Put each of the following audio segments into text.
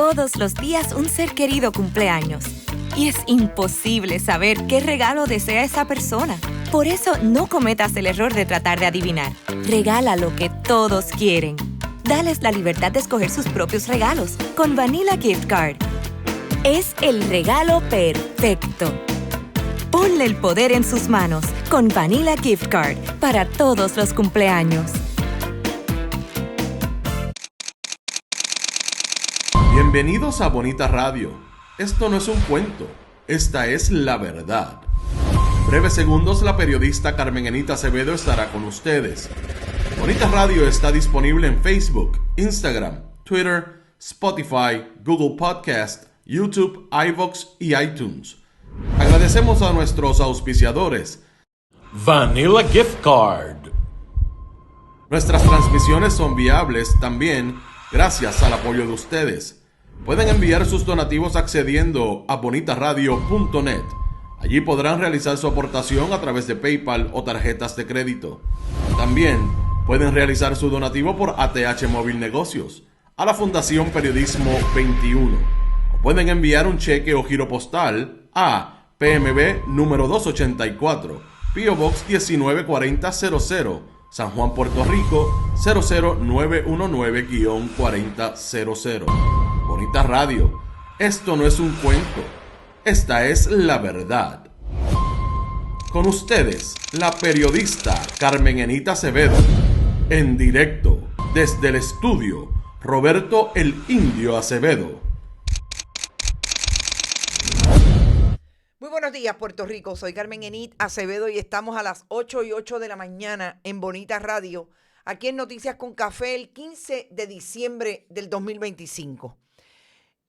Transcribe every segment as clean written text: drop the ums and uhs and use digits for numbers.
Todos los días un ser querido cumpleaños. Y es imposible saber qué regalo desea esa persona. Por eso no cometas el error de tratar de adivinar. Regala lo que todos quieren. Dales la libertad de escoger sus propios regalos con Vanilla Gift Card. Es el regalo perfecto. Ponle el poder en sus manos con Vanilla Gift Card para todos los cumpleaños. Bienvenidos a Bonita Radio. Esto no es un cuento, esta es la verdad. En breves segundos, la periodista Carmen Enita Acevedo estará con ustedes. Bonita Radio está disponible en Facebook, Instagram, Twitter, Spotify, Google Podcast, YouTube, iVoox y iTunes. Agradecemos a nuestros auspiciadores. Vanilla Gift Card. Nuestras transmisiones son viables también gracias al apoyo de ustedes. Pueden enviar sus donativos accediendo a bonitaradio.net. Allí podrán realizar su aportación a través de PayPal o tarjetas de crédito. También pueden realizar su donativo por ATH Móvil Negocios a la Fundación Periodismo 21. O pueden enviar un cheque o giro postal a PMB número 284, P.O. Box 194000, San Juan, Puerto Rico 00919-4000. Bonita Radio, esto no es un cuento, esta es la verdad. Con ustedes, la periodista Carmen Enita Acevedo, en directo desde el estudio Roberto el Indio Acevedo. Muy buenos días, Puerto Rico. Soy Carmen Enit Acevedo y estamos a las 8:08 de la mañana en Bonita Radio, aquí en Noticias con Café, el 15 de diciembre del 2025.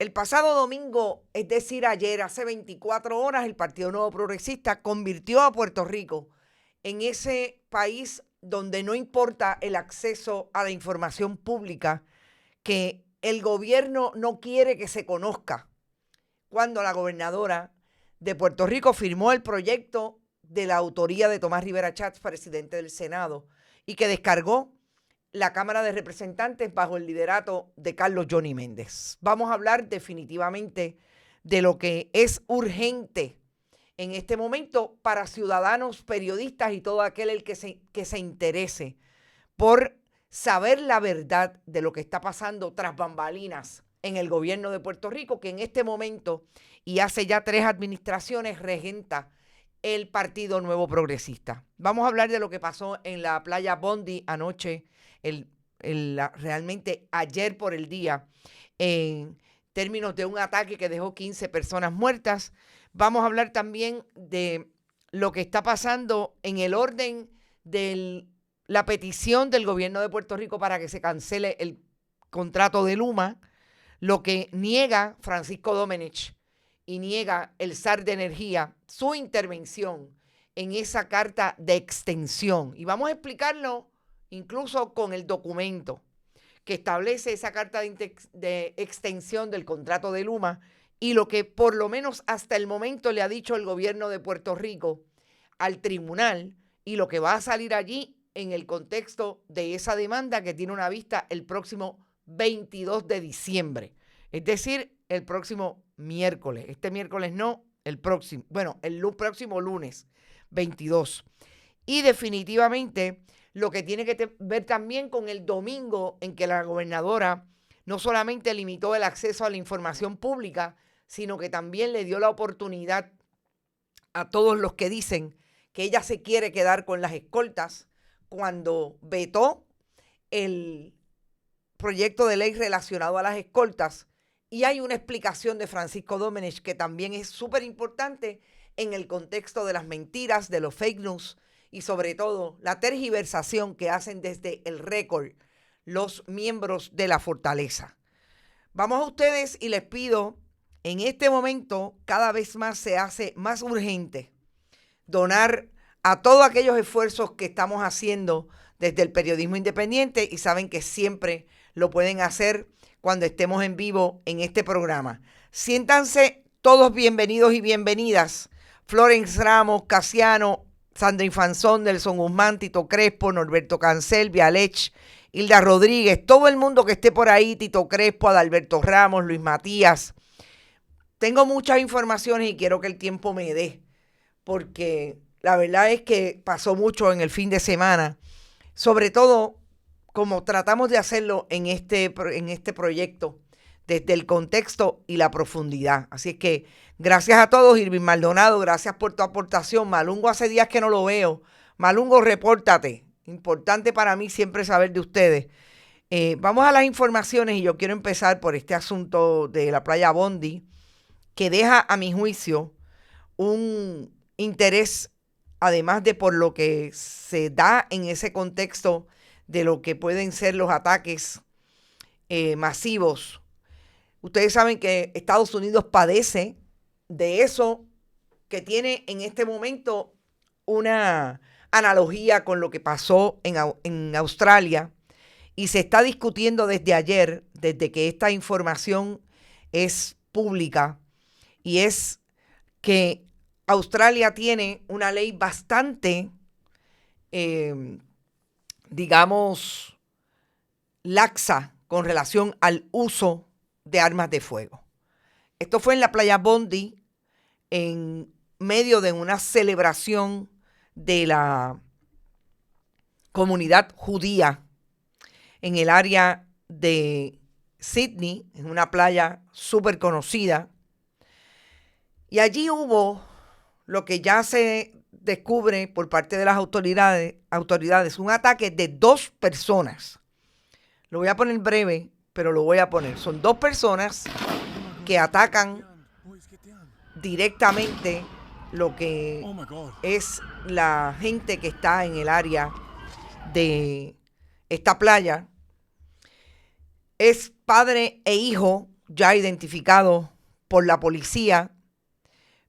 El pasado domingo, es decir, ayer, hace 24 horas, el Partido Nuevo Progresista convirtió a Puerto Rico en ese país donde no importa el acceso a la información pública, que el gobierno no quiere que se conozca, cuando la gobernadora de Puerto Rico firmó el proyecto de la autoría de Tomás Rivera Chatz, presidente del Senado, y que descargó la Cámara de Representantes bajo el liderato de Carlos Johnny Méndez. Vamos a hablar definitivamente de lo que es urgente en este momento para ciudadanos, periodistas y todo aquel que se interese por saber la verdad de lo que está pasando tras bambalinas en el gobierno de Puerto Rico, que en este momento y hace ya 3 administraciones regenta el Partido Nuevo Progresista. Vamos a hablar de lo que pasó en la playa Bondi anoche, realmente ayer por el día, en términos de un ataque que dejó 15 personas muertas. Vamos a hablar también de lo que está pasando en el orden de la petición del gobierno de Puerto Rico para que se cancele el contrato de Luma, lo que niega Francisco Domenech y niega el SAR de Energía su intervención en esa carta de extensión. Y vamos a explicarlo incluso con el documento que establece esa carta de extensión del contrato de Luma y lo que por lo menos hasta el momento le ha dicho el gobierno de Puerto Rico al tribunal y lo que va a salir allí en el contexto de esa demanda que tiene una vista el próximo 22 de diciembre. Es decir, el próximo miércoles. Este miércoles no, el próximo lunes 22. Y definitivamente lo que tiene que ver también con el domingo en que la gobernadora no solamente limitó el acceso a la información pública, sino que también le dio la oportunidad a todos los que dicen que ella se quiere quedar con las escoltas cuando vetó el proyecto de ley relacionado a las escoltas. Y hay una explicación de Francisco Domenech que también es súper importante en el contexto de las mentiras, de los fake news y sobre todo la tergiversación que hacen desde el récord los miembros de la fortaleza. Vamos a ustedes y les pido, en este momento cada vez más se hace más urgente donar a todos aquellos esfuerzos que estamos haciendo desde el periodismo independiente y saben que siempre lo pueden hacer cuando estemos en vivo en este programa. Siéntanse todos bienvenidos y bienvenidas. Florence Ramos, Casiano, Sandra Infanzón, Nelson Guzmán, Tito Crespo, Norberto Cancel, Vialech Hilda Rodríguez, todo el mundo que esté por ahí, Tito Crespo, Adalberto Ramos, Luis Matías. Tengo muchas informaciones y quiero que el tiempo me dé, porque la verdad es que pasó mucho en el fin de semana, sobre todo como tratamos de hacerlo en este proyecto, desde el contexto y la profundidad. Así es que gracias a todos. Irving Maldonado, gracias por tu aportación. Malungo, hace días que no lo veo. Malungo, repórtate. Importante para mí siempre saber de ustedes. Vamos a las informaciones y yo quiero empezar por este asunto de la playa Bondi, que deja a mi juicio un interés, además de por lo que se da en ese contexto de lo que pueden ser los ataques masivos. Ustedes saben que Estados Unidos padece de eso, que tiene en este momento una analogía con lo que pasó en Australia, y se está discutiendo desde ayer, desde que esta información es pública, y es que Australia tiene una ley bastante, digamos, laxa con relación al uso de armas de fuego. Esto fue en la playa Bondi, en medio de una celebración de la comunidad judía en el área de Sydney, en una playa súper conocida. Y allí hubo lo que ya se descubre por parte de las autoridades, un ataque de 2 personas. Lo voy a poner breve, pero lo voy a poner. Son 2 personas que atacan directamente lo que es la gente que está en el área de esta playa. Es padre e hijo ya identificados por la policía,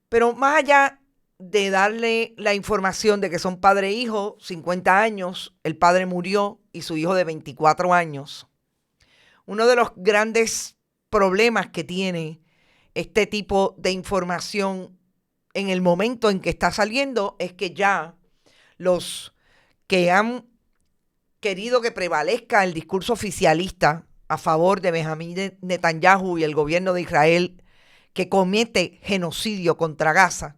pero más allá de darle la información de que son padre e hijo, 50 años, el padre murió y su hijo de 24 años. Uno de los grandes problemas que tiene este tipo de información en el momento en que está saliendo es que ya los que han querido que prevalezca el discurso oficialista a favor de Benjamín Netanyahu y el gobierno de Israel, que comete genocidio contra Gaza,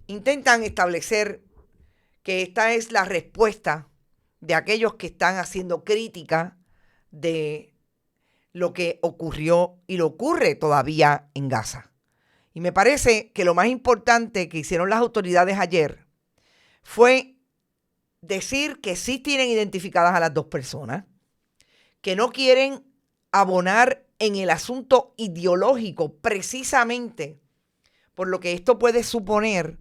intentan establecer que esta es la respuesta de aquellos que están haciendo crítica de lo que ocurrió y lo ocurre todavía en Gaza. Y me parece que lo más importante que hicieron las autoridades ayer fue decir que sí tienen identificadas a las 2 personas, que no quieren abonar en el asunto ideológico, precisamente por lo que esto puede suponer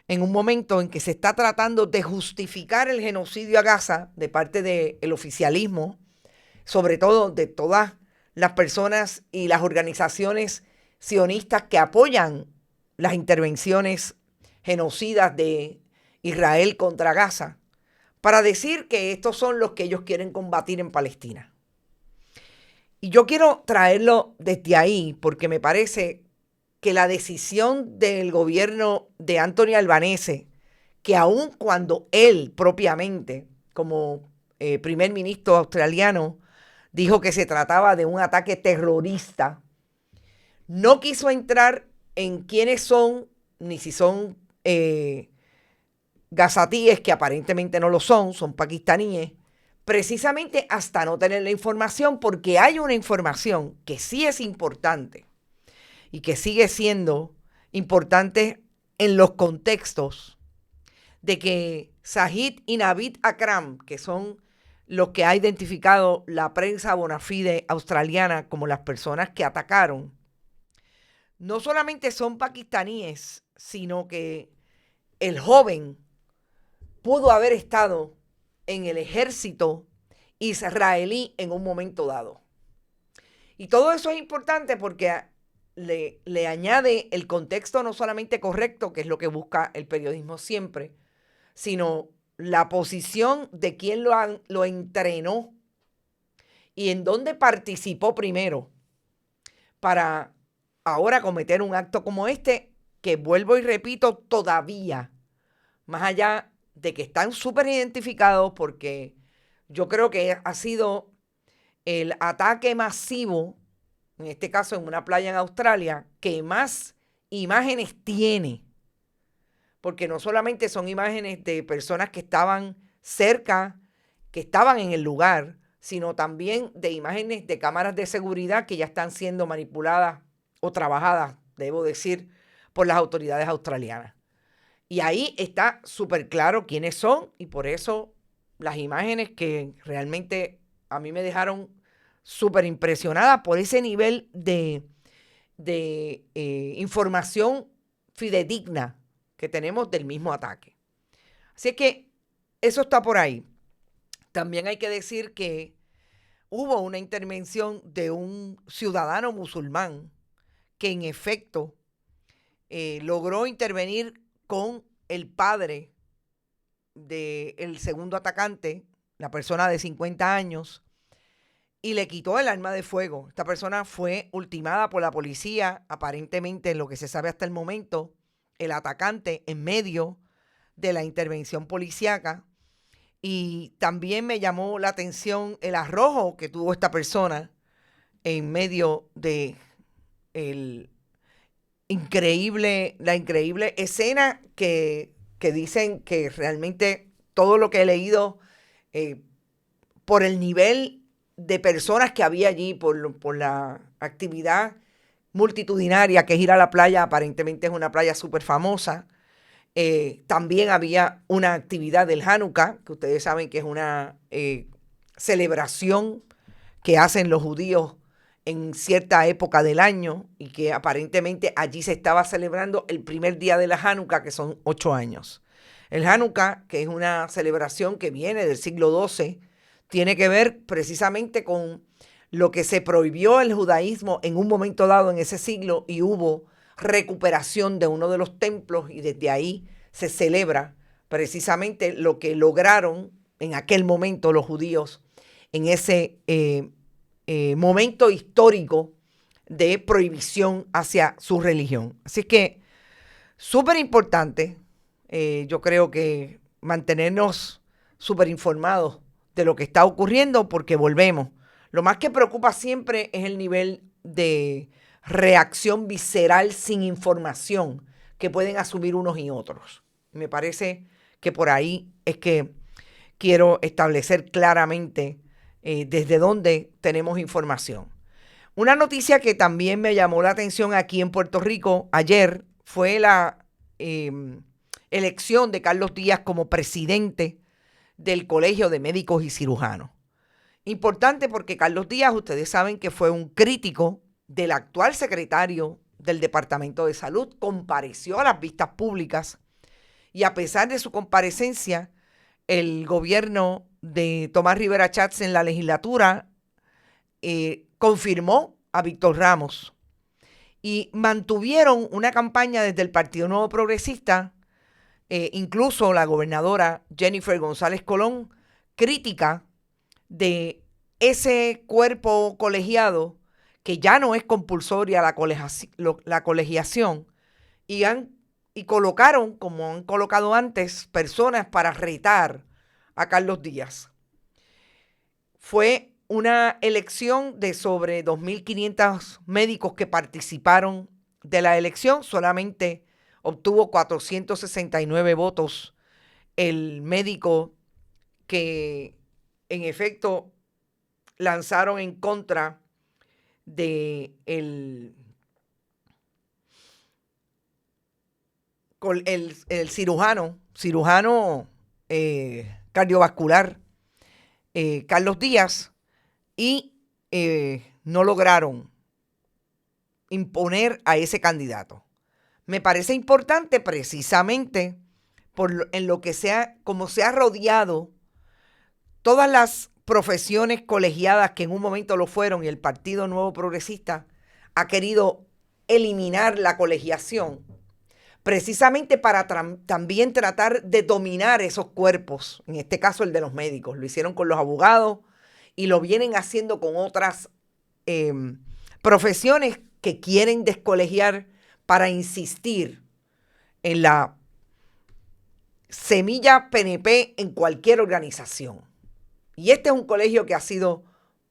en un momento en que se está tratando de justificar el genocidio a Gaza de parte del oficialismo, sobre todo de todas las personas y las organizaciones sionistas que apoyan las intervenciones genocidas de Israel contra Gaza, para decir que estos son los que ellos quieren combatir en Palestina. Y yo quiero traerlo desde ahí porque me parece que la decisión del gobierno de Anthony Albanese, que aun cuando él propiamente, como primer ministro australiano, dijo que se trataba de un ataque terrorista, no quiso entrar en quiénes son, ni si son gazatíes, que aparentemente no lo son pakistaníes, precisamente hasta no tener la información, porque hay una información que sí es importante y que sigue siendo importante en los contextos de que Zahid y Navid Akram, que son los que ha identificado la prensa bona fide australiana como las personas que atacaron, no solamente son pakistaníes, sino que el joven pudo haber estado en el ejército israelí en un momento dado. Y todo eso es importante porque le añade el contexto no solamente correcto, que es lo que busca el periodismo siempre, sino la posición de quien lo entrenó y en dónde participó primero para ahora cometer un acto como este, que vuelvo y repito, todavía, más allá de que están súper identificados porque Yo creo que ha sido el ataque masivo, en este caso en una playa en Australia, que más imágenes tiene. Porque no solamente son imágenes de personas que estaban cerca, que estaban en el lugar, sino también de imágenes de cámaras de seguridad que ya están siendo manipuladas o trabajadas, debo decir, por las autoridades australianas. Y ahí está súper claro quiénes son, y por eso las imágenes que realmente a mí me dejaron súper impresionada por ese nivel de información fidedigna que tenemos del mismo ataque. Así es que eso está por ahí. También hay que decir que hubo una intervención de un ciudadano musulmán que en efecto logró intervenir con el padre del segundo atacante, la persona de 50 años, y le quitó el arma de fuego. Esta persona fue ultimada por la policía, aparentemente en lo que se sabe hasta el momento, el atacante en medio de la intervención policíaca. Y también me llamó la atención el arrojo que tuvo esta persona en medio de la increíble escena que dicen que realmente todo lo que he leído por el nivel de personas que había allí, por la actividad multitudinaria que es ir a la playa, aparentemente es una playa súper famosa. También había una actividad del Hanukkah, que ustedes saben que es una celebración que hacen los judíos en cierta época del año y que aparentemente allí se estaba celebrando el primer día de la Hanukkah, que son 8 años. El Hanukkah, que es una celebración que viene del siglo XII, tiene que ver precisamente con lo que se prohibió el judaísmo en un momento dado en ese siglo y hubo recuperación de uno de los templos y desde ahí se celebra precisamente lo que lograron en aquel momento los judíos en ese momento histórico de prohibición hacia su religión. Así que súper importante, yo creo que mantenernos súper informados de lo que está ocurriendo porque volvemos. Lo más que preocupa siempre es el nivel de reacción visceral sin información que pueden asumir unos y otros. Me parece que por ahí es que quiero establecer claramente desde dónde tenemos información. Una noticia que también me llamó la atención aquí en Puerto Rico ayer fue la elección de Carlos Díaz como presidente del Colegio de Médicos y Cirujanos. Importante porque Carlos Díaz, ustedes saben que fue un crítico del actual secretario del Departamento de Salud, compareció a las vistas públicas y a pesar de su comparecencia, el gobierno de Tomás Rivera Schatz en la legislatura confirmó a Víctor Ramos y mantuvieron una campaña desde el Partido Nuevo Progresista, incluso la gobernadora Jennifer González Colón, crítica de ese cuerpo colegiado que ya no es compulsoria la colegiación y colocaron, como han colocado antes, personas para retar a Carlos Díaz. Fue una elección de sobre 2.500 médicos que participaron de la elección. Solamente obtuvo 469 votos el médico que en efecto lanzaron en contra de el cirujano cardiovascular Carlos Díaz y no lograron imponer a ese candidato. Me parece importante precisamente en lo que como se ha rodeado todas las profesiones colegiadas que en un momento lo fueron y el Partido Nuevo Progresista ha querido eliminar la colegiación precisamente para también tratar de dominar esos cuerpos, en este caso el de los médicos. Lo hicieron con los abogados y lo vienen haciendo con otras profesiones que quieren descolegiar para insistir en la semilla PNP en cualquier organización. Y este es un colegio que ha sido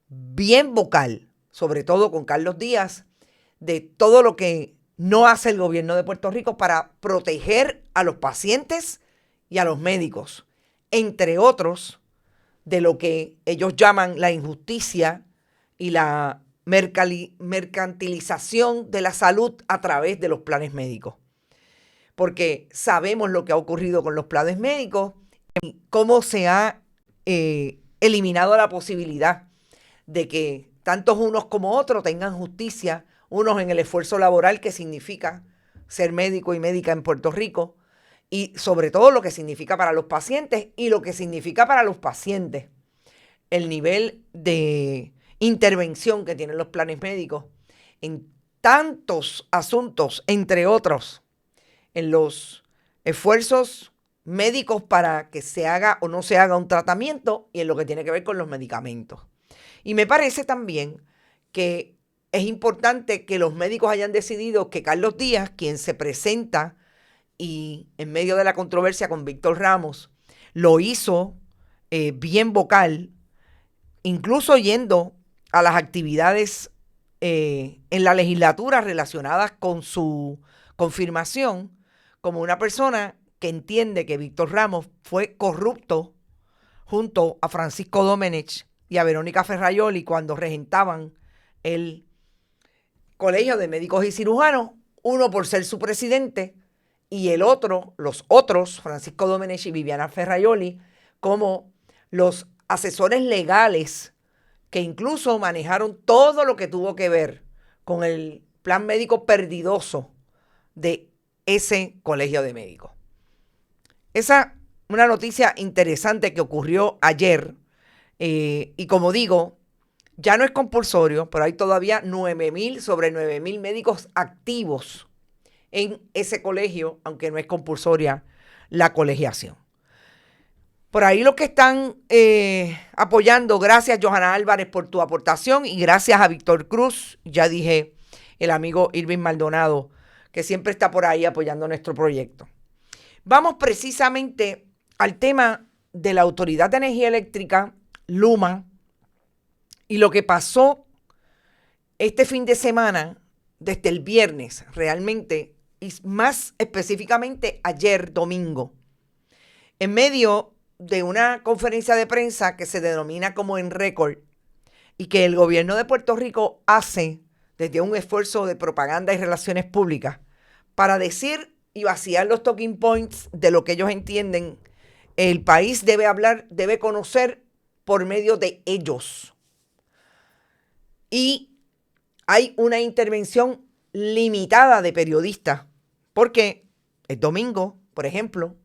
bien vocal, sobre todo con Carlos Díaz, de todo lo que no hace el gobierno de Puerto Rico para proteger a los pacientes y a los médicos, entre otros, de lo que ellos llaman la injusticia y la mercantilización de la salud a través de los planes médicos. Porque sabemos lo que ha ocurrido con los planes médicos y cómo se ha eliminado la posibilidad de que tantos unos como otros tengan justicia, unos en el esfuerzo laboral que significa ser médico y médica en Puerto Rico, y sobre todo lo que significa para los pacientes y lo que significa para los pacientes el nivel de intervención que tienen los planes médicos en tantos asuntos, entre otros, en los esfuerzos médicos para que se haga o no se haga un tratamiento y en lo que tiene que ver con los medicamentos. Y me parece también que es importante que los médicos hayan decidido que Carlos Díaz, quien se presenta y en medio de la controversia con Víctor Ramos, lo hizo bien vocal, incluso yendo a las actividades en la legislatura relacionadas con su confirmación, como una persona que entiende que Víctor Ramos fue corrupto junto a Francisco Domenech y a Verónica Ferraioli cuando regentaban el Colegio de Médicos y Cirujanos, uno por ser su presidente y el otro, los otros, Francisco Domenech y Viviana Ferraioli, como los asesores legales que incluso manejaron todo lo que tuvo que ver con el plan médico perdidoso de ese colegio de médicos. Esa una noticia interesante que ocurrió ayer y como digo, ya no es compulsorio, pero hay todavía 9,000 sobre 9,000 médicos activos en ese colegio, aunque no es compulsoria la colegiación. Por ahí los que están apoyando, gracias Johanna Álvarez por tu aportación y gracias a Víctor Cruz, ya dije el amigo Irving Maldonado, que siempre está por ahí apoyando nuestro proyecto. Vamos precisamente al tema de la Autoridad de Energía Eléctrica, Luma, y lo que pasó este fin de semana, desde el viernes realmente, y más específicamente ayer domingo, en medio de una conferencia de prensa que se denomina como En Récord y que el gobierno de Puerto Rico hace desde un esfuerzo de propaganda y relaciones públicas para decir y vaciar los talking points de lo que ellos entienden el país debe hablar, debe conocer por medio de ellos. Y hay una intervención limitada de periodistas, porque el domingo, por ejemplo,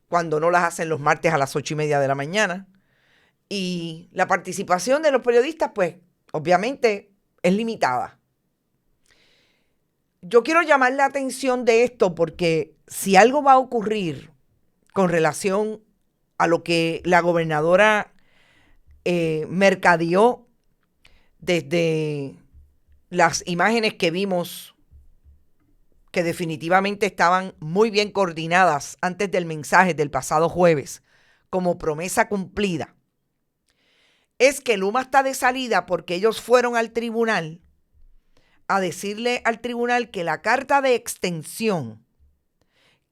cuando no las hacen los martes a las 8:30 de la mañana, y la participación de los periodistas, pues, obviamente es limitada. Yo quiero llamar la atención de esto porque si algo va a ocurrir con relación a lo que la gobernadora mercadeó desde las imágenes que vimos, que definitivamente estaban muy bien coordinadas antes del mensaje del pasado jueves, como promesa cumplida, es que Luma está de salida porque ellos fueron al tribunal a decirle al tribunal que la carta de extensión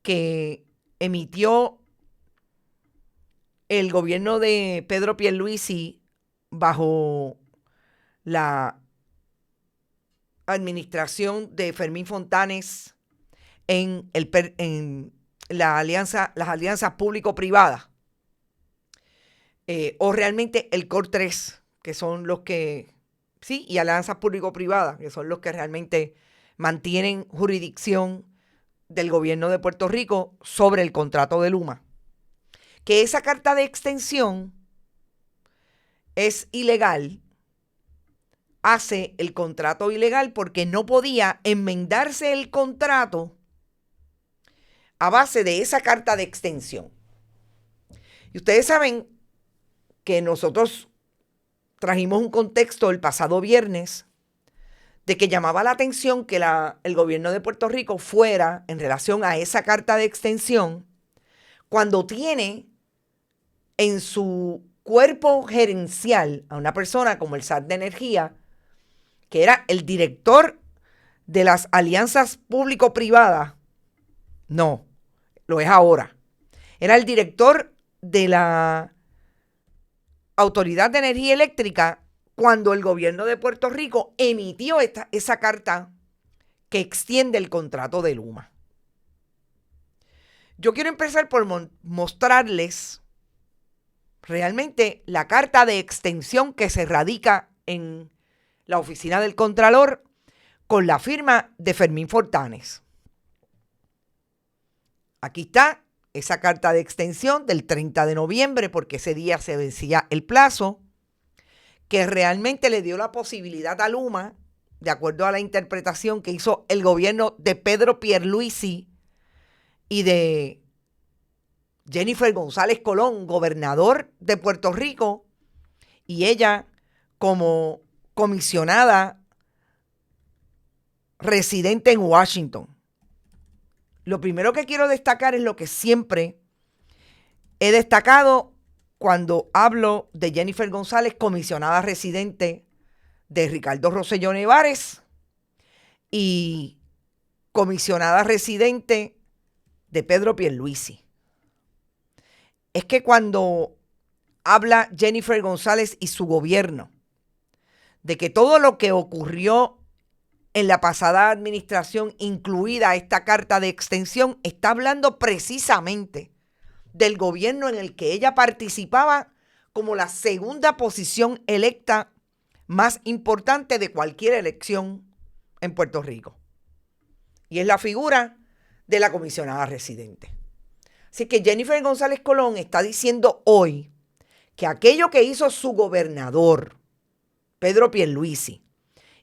que emitió el gobierno de Pedro Pierluisi bajo la administración de Fermín Fontanes en las alianzas público-privadas, o realmente el COR 3, que son los que, sí, y alianzas público-privadas, que son los que realmente mantienen jurisdicción del gobierno de Puerto Rico sobre el contrato de Luma. Que esa carta de extensión es ilegal, hace el contrato ilegal porque no podía enmendarse el contrato a base de esa carta de extensión. Y ustedes saben que nosotros trajimos un contexto el pasado viernes de que llamaba la atención que el gobierno de Puerto Rico fuera en relación a esa carta de extensión cuando tiene en su cuerpo gerencial a una persona como el zar de energía, que era el director de las alianzas público-privadas. No, lo es ahora. Era el director de la Autoridad de Energía Eléctrica cuando el gobierno de Puerto Rico emitió esa carta que extiende el contrato de Luma. Yo quiero empezar por mostrarles realmente la carta de extensión que se radica en la oficina del Contralor con la firma de Fermín Fontanes. Aquí está esa carta de extensión del 30 de noviembre, porque ese día se vencía el plazo, que realmente le dio la posibilidad a Luma, de acuerdo a la interpretación que hizo el gobierno de Pedro Pierluisi y de Jennifer González Colón, gobernador de Puerto Rico, y ella como comisionada residente en Washington. Lo primero que quiero destacar es lo que siempre he destacado cuando hablo de Jennifer González, comisionada residente de Ricardo Rosselló Nevares y comisionada residente de Pedro Pierluisi. Es que cuando habla Jennifer González y su gobierno de que todo lo que ocurrió en la pasada administración, incluida esta carta de extensión, está hablando precisamente del gobierno en el que ella participaba como la segunda posición electa más importante de cualquier elección en Puerto Rico. Y es la figura de la comisionada residente. Así que Jennifer González Colón está diciendo hoy que aquello que hizo su gobernador, Pedro Pierluisi,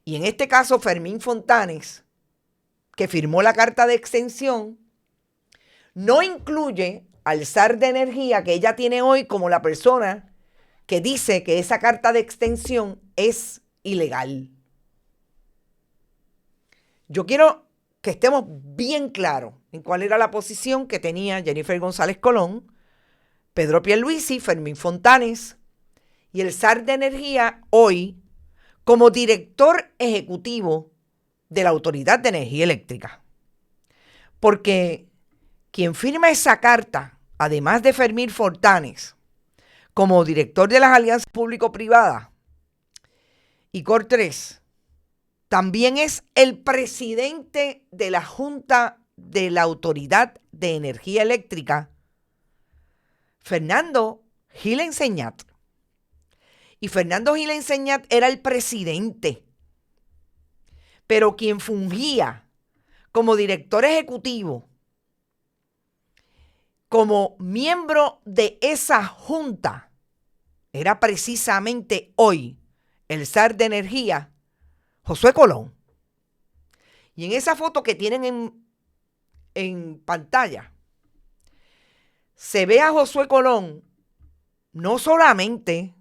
y en este caso Fermín Fontanes, que firmó la carta de extensión, no incluye al zar de energía que ella tiene hoy como la persona que dice que esa carta de extensión es ilegal. Yo quiero que estemos bien claros en cuál era la posición que tenía Jennifer González Colón, Pedro Pierluisi, Fermín Fontanes y el zar de energía hoy como director ejecutivo de la Autoridad de Energía Eléctrica. Porque quien firma esa carta, además de Fermín Fontanes, como director de las alianzas público-privadas, y Cor 3, también es el presidente de la Junta de la Autoridad de Energía Eléctrica, Fernando Gil Enseñat. Y Fernando Gil Enseñat era el presidente, pero quien fungía como director ejecutivo, como miembro de esa junta, era precisamente hoy el zar de energía, Josué Colón. Y en esa foto que tienen en pantalla, se ve a Josué Colón no solamente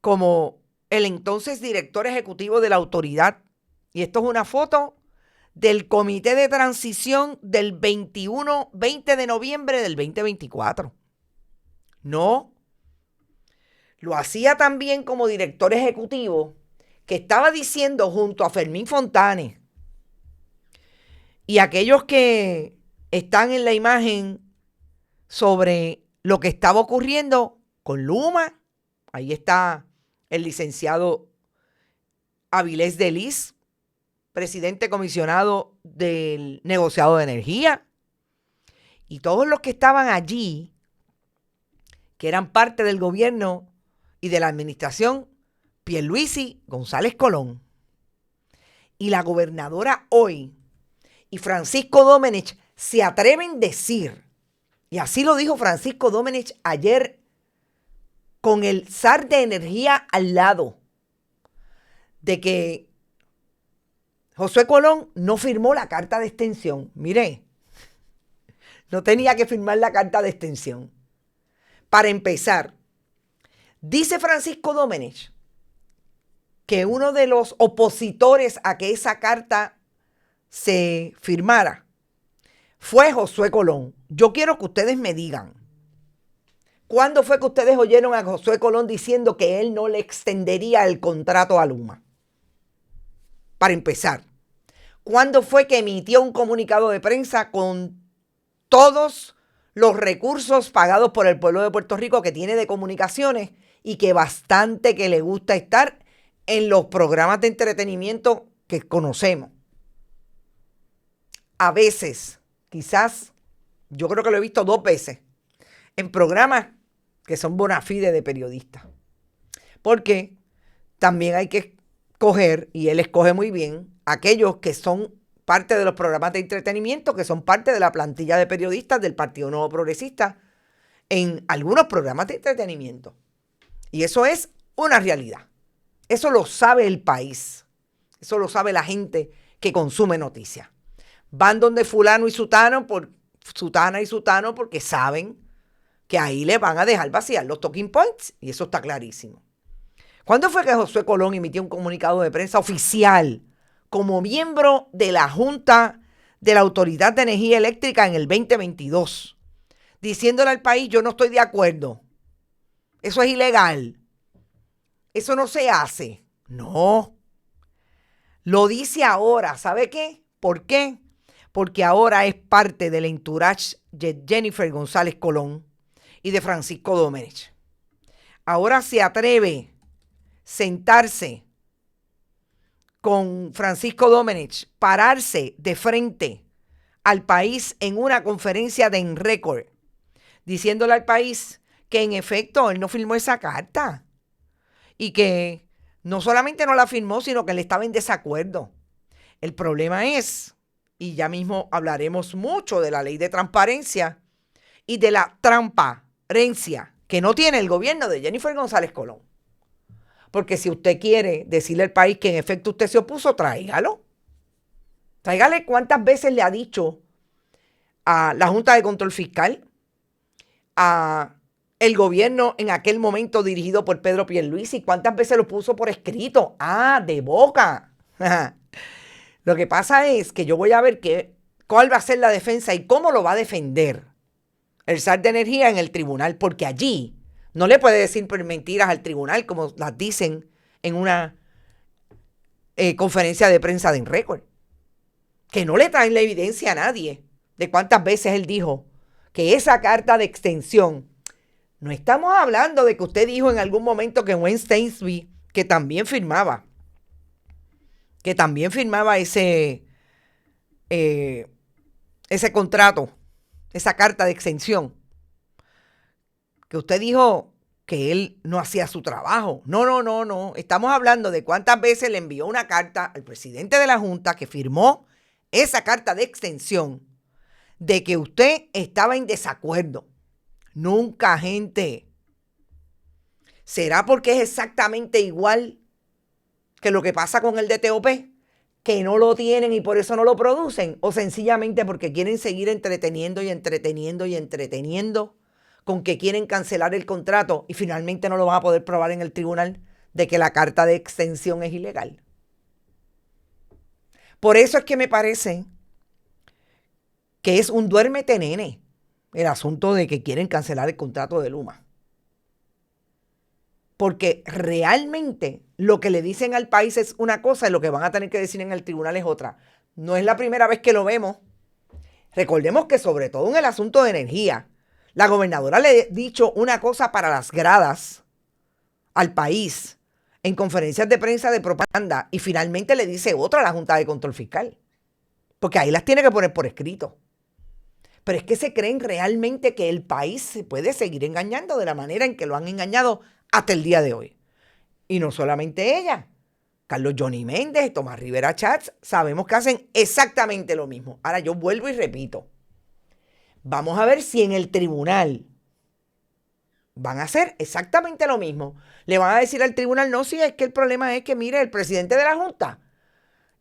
como el entonces director ejecutivo de la autoridad, y esto es una foto del comité de transición del 20 de noviembre del 2024. No, lo hacía también como director ejecutivo, que estaba diciendo junto a Fermín Fontanes y aquellos que están en la imagen sobre lo que estaba ocurriendo con Luma. Ahí está el licenciado Avilés de Lis, presidente comisionado del negociado de energía, y todos los que estaban allí, que eran parte del gobierno y de la administración Pierluisi González Colón. Y la gobernadora hoy y Francisco Domenech se atreven a decir, y así lo dijo Francisco Domenech ayer con el zar de energía al lado, de que Josué Colón no firmó la carta de extensión. Mire, no tenía que firmar la carta de extensión. Para empezar, dice Francisco Domenech que uno de los opositores a que esa carta se firmara fue Josué Colón. Yo quiero que ustedes me digan, ¿Cuándo fue que ustedes oyeron a Josué Colón diciendo que él no le extendería el contrato a Luma? Para empezar, ¿cuándo fue que emitió un comunicado de prensa con todos los recursos pagados por el pueblo de Puerto Rico que tiene de comunicaciones y que bastante que le gusta estar en los programas de entretenimiento que conocemos? A veces, quizás, yo creo que lo he visto 2 veces, en programas que son bona fide de periodistas. Porque también hay que escoger, y él escoge muy bien, aquellos que son parte de los programas de entretenimiento, que son parte de la plantilla de periodistas del Partido Nuevo Progresista en algunos programas de entretenimiento. Y eso es una realidad. Eso lo sabe el país. Eso lo sabe la gente que consume noticias. Van donde fulano y sutano, sutana y sutano, porque saben que ahí le van a dejar vaciar los talking points. Y eso está clarísimo. ¿Cuándo fue que Josué Colón emitió un comunicado de prensa oficial como miembro de la Junta de la Autoridad de Energía Eléctrica en el 2022? Diciéndole al país, yo no estoy de acuerdo. Eso es ilegal. Eso no se hace. No. Lo dice ahora. ¿Sabe qué? ¿Por qué? Porque ahora es parte del entourage de Jennifer González Colón y de Francisco Domenech. Ahora se atreve sentarse con Francisco Domenech, pararse de frente al país en una conferencia de En Récord, diciéndole al país que en efecto él no firmó esa carta y que no solamente no la firmó, sino que él estaba en desacuerdo. El problema es, y ya mismo hablaremos mucho de la ley de transparencia y de la transparencia que no tiene el gobierno de Jennifer González Colón. Porque si usted quiere decirle al país que en efecto usted se opuso, tráigalo. Tráigale cuántas veces le ha dicho a la Junta de Control Fiscal, a el gobierno en aquel momento dirigido por Pedro Pierluisi, cuántas veces lo puso por escrito. De boca. Lo que pasa es que yo voy a ver cuál va a ser la defensa y cómo lo va a defender el SAR de Energía en el tribunal, porque allí no le puede decir mentiras al tribunal como las dicen en una conferencia de prensa de En Récord. Que no le traen la evidencia a nadie de cuántas veces él dijo que esa carta de extensión, no estamos hablando de que usted dijo en algún momento que Wayne Stainsby, que también firmaba ese contrato, esa carta de extensión, que usted dijo que él no hacía su trabajo. No. Estamos hablando de cuántas veces le envió una carta al presidente de la Junta que firmó esa carta de extensión de que usted estaba en desacuerdo. Nunca, gente. ¿Será porque es exactamente igual que lo que pasa con el DTOP? Que no lo tienen y por eso no lo producen. O sencillamente porque quieren seguir entreteniendo con que quieren cancelar el contrato y finalmente no lo van a poder probar en el tribunal de que la carta de extensión es ilegal. Por eso es que me parece que es un duérmete nene el asunto de que quieren cancelar el contrato de Luma. Porque realmente lo que le dicen al país es una cosa y lo que van a tener que decir en el tribunal es otra. No es la primera vez que lo vemos. Recordemos que sobre todo en el asunto de energía, la gobernadora le ha dicho una cosa para las gradas al país en conferencias de prensa de propaganda y finalmente le dice otra a la Junta de Control Fiscal. Porque ahí las tiene que poner por escrito. Pero es que se creen realmente que el país se puede seguir engañando de la manera en que lo han engañado hasta el día de hoy. Y no solamente ella. Carlos Johnny Méndez, Tomás Rivera Chats, sabemos que hacen exactamente lo mismo. Ahora yo vuelvo y repito. Vamos a ver si en el tribunal van a hacer exactamente lo mismo. Le van a decir al tribunal, no, si es que el problema es que, mire, el presidente de la Junta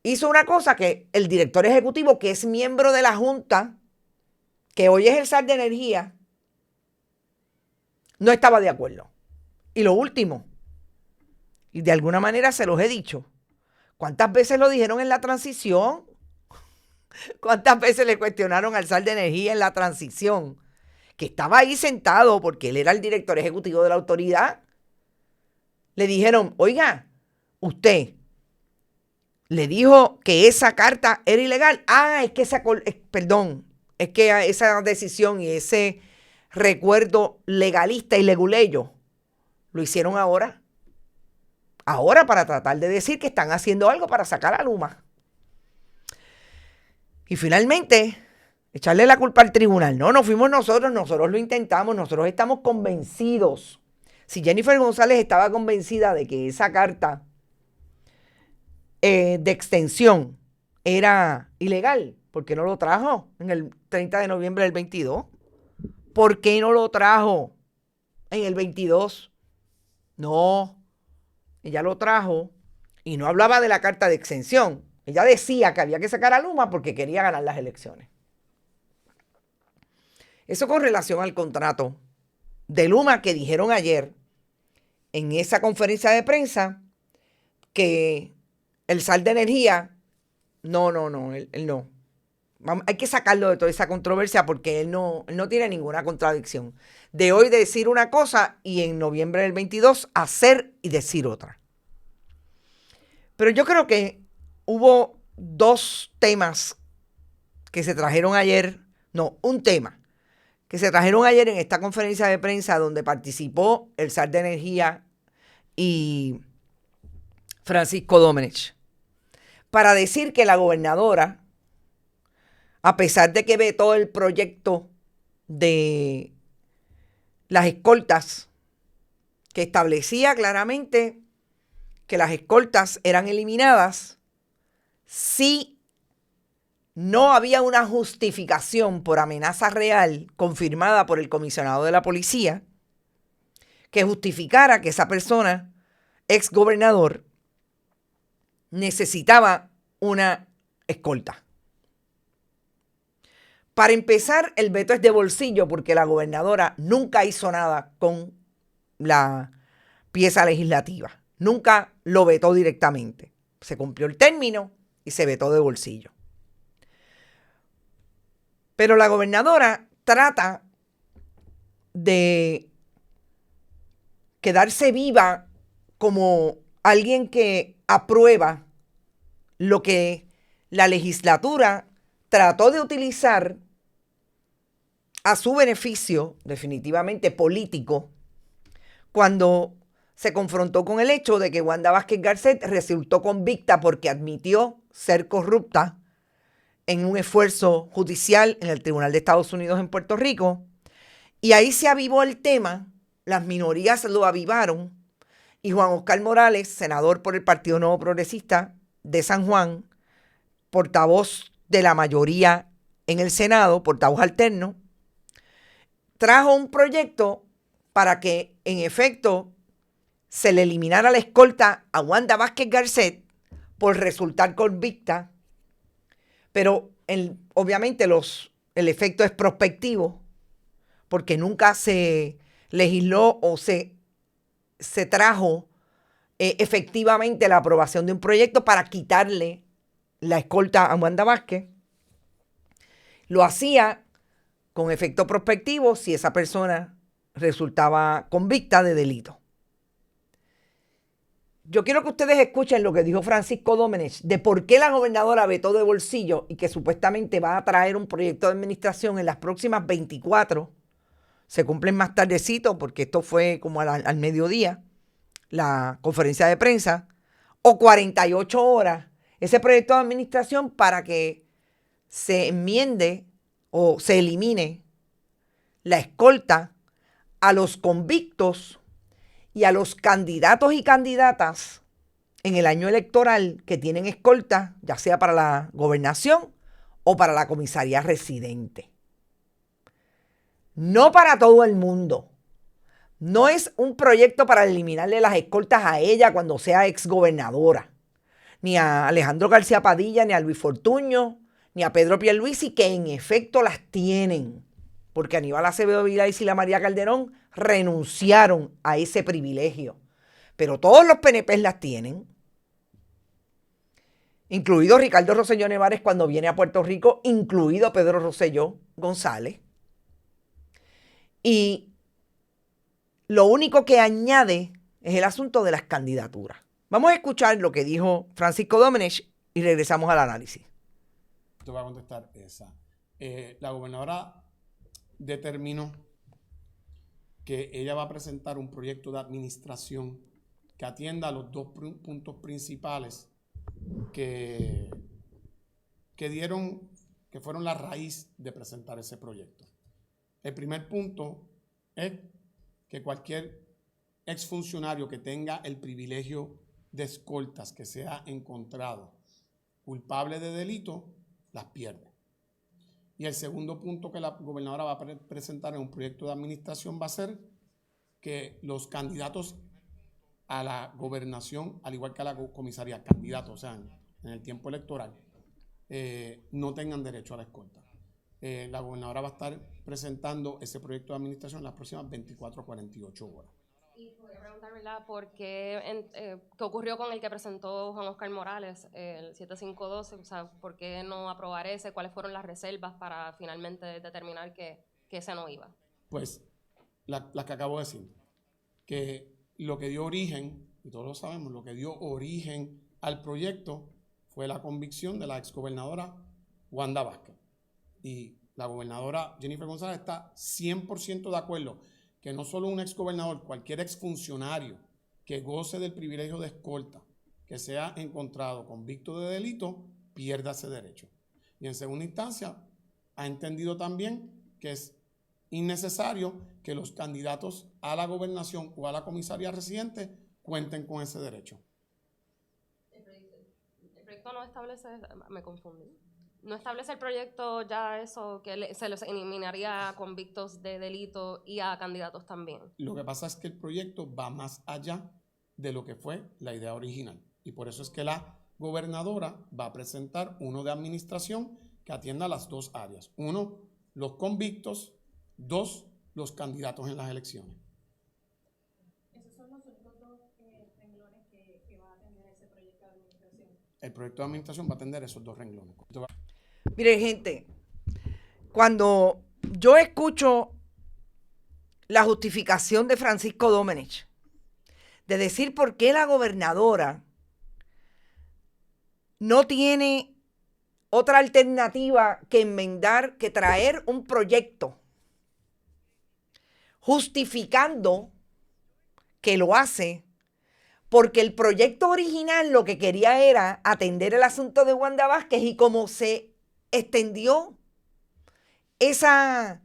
hizo una cosa que el director ejecutivo, que es miembro de la Junta, que hoy es el SAR de Energía, no estaba de acuerdo. Y lo último, y de alguna manera se los he dicho, ¿cuántas veces lo dijeron en la transición? ¿Cuántas veces le cuestionaron al SAR de Energía en la transición que estaba ahí sentado porque él era el director ejecutivo de la autoridad, le dijeron, oiga, usted le dijo que esa carta era ilegal. Es que es que esa decisión y ese recuerdo legalista y leguleyo lo hicieron ahora. Ahora para tratar de decir que están haciendo algo para sacar a Luma. Y finalmente, echarle la culpa al tribunal. No fuimos nosotros lo intentamos, nosotros estamos convencidos. Si Jennifer González estaba convencida de que esa carta de extensión era ilegal, ¿por qué no lo trajo en el 30 de noviembre del 22? ¿Por qué no lo trajo en el 22? No, ella lo trajo y no hablaba de la carta de exención. Ella decía que había que sacar a Luma porque quería ganar las elecciones. Eso con relación al contrato de Luma que dijeron ayer en esa conferencia de prensa que el SAR de energía, él no. Hay que sacarlo de toda esa controversia porque él no tiene ninguna contradicción. De hoy decir una cosa y en noviembre del 22 hacer y decir otra. Pero yo creo que hubo dos temas que se trajeron ayer, un tema que se trajeron ayer en esta conferencia de prensa donde participó el SAR de energía y Francisco Domenech, para decir que la gobernadora, a pesar de que vetó el proyecto de las escoltas, que establecía claramente que las escoltas eran eliminadas si no había una justificación por amenaza real confirmada por el comisionado de la policía que justificara que esa persona, ex gobernador, necesitaba una escolta. Para empezar, el veto es de bolsillo porque la gobernadora nunca hizo nada con la pieza legislativa. Nunca lo vetó directamente. Se cumplió el término y se vetó de bolsillo. Pero la gobernadora trata de quedarse viva como alguien que aprueba lo que la legislatura trató de utilizar a su beneficio, definitivamente político, cuando se confrontó con el hecho de que Wanda Vázquez Garcet resultó convicta porque admitió ser corrupta en un esfuerzo judicial en el Tribunal de Estados Unidos en Puerto Rico. Y ahí se avivó el tema, las minorías lo avivaron, y Juan Oscar Morales, senador por el Partido Nuevo Progresista de San Juan, portavoz de la mayoría en el Senado, portavoz alterno, trajo un proyecto para que, en efecto, se le eliminara la escolta a Wanda Vázquez Garcet por resultar convicta, pero obviamente el efecto es prospectivo, porque nunca se legisló o se trajo efectivamente la aprobación de un proyecto para quitarle la escolta a Wanda Vázquez. Lo hacía con efecto prospectivo si esa persona resultaba convicta de delito. Yo quiero que ustedes escuchen lo que dijo Francisco Domenech de por qué la gobernadora vetó de bolsillo y que supuestamente va a traer un proyecto de administración en las próximas 24. Se cumplen más tardecito porque esto fue como al mediodía, la conferencia de prensa, o 48 horas, ese proyecto de administración para que se enmiende o se elimine la escolta a los convictos y a los candidatos y candidatas en el año electoral que tienen escolta, ya sea para la gobernación o para la comisaría residente. No para todo el mundo. No es un proyecto para eliminarle las escoltas a ella cuando sea exgobernadora, ni a Alejandro García Padilla, ni a Luis Fortuño, ni a Pedro Pierluisi, que en efecto las tienen, porque Aníbal Acevedo Vilá y Sila María Calderón renunciaron a ese privilegio. Pero todos los PNP las tienen, incluido Ricardo Rosselló Nevares cuando viene a Puerto Rico, incluido Pedro Rosselló González. Y lo único que añade es el asunto de las candidaturas. Vamos a escuchar lo que dijo Francisco Domenech y regresamos al análisis. Te voy a contestar esa. La gobernadora determinó que ella va a presentar un proyecto de administración que atienda a los dos puntos principales que fueron la raíz de presentar ese proyecto. El primer punto es que cualquier exfuncionario que tenga el privilegio de escoltas que sea encontrado culpable de delito, las pierde. Y el segundo punto que la gobernadora va a presentar en un proyecto de administración va a ser que los candidatos a la gobernación, al igual que a la comisaría, candidatos, o sea, en el tiempo electoral, no tengan derecho a la escolta. La gobernadora va a estar presentando ese proyecto de administración en las próximas 24 a 48 horas. Y voy a preguntar, ¿verdad?, qué ocurrió con el que presentó Juan Oscar Morales, el 7512, o sea, ¿por qué no aprobar ese? ¿Cuáles fueron las reservas para finalmente determinar que ese no iba? Pues, las que acabo de decir, que lo que dio origen, y todos lo sabemos, lo que dio origen al proyecto fue la convicción de la exgobernadora Wanda Vázquez. Y la gobernadora Jennifer González está 100% de acuerdo que no solo un exgobernador, cualquier exfuncionario que goce del privilegio de escolta, que sea encontrado convicto de delito, pierda ese derecho. Y en segunda instancia, ha entendido también que es innecesario que los candidatos a la gobernación o a la comisaría residente cuenten con ese derecho. El proyecto no establece, me confundí. ¿No establece el proyecto ya eso, que se les eliminaría a convictos de delito y a candidatos también? Lo que pasa es que el proyecto va más allá de lo que fue la idea original. Y por eso es que la gobernadora va a presentar uno de administración que atienda las dos áreas. Uno, los convictos. Dos, los candidatos en las elecciones. ¿Esos son los únicos dos renglones que va a atender ese proyecto de administración? El proyecto de administración va a atender esos dos renglones. Miren, gente, cuando yo escucho la justificación de Francisco Domenech de decir por qué la gobernadora no tiene otra alternativa que enmendar, que traer un proyecto justificando que lo hace porque el proyecto original lo que quería era atender el asunto de Wanda Vázquez, y como se extendió esa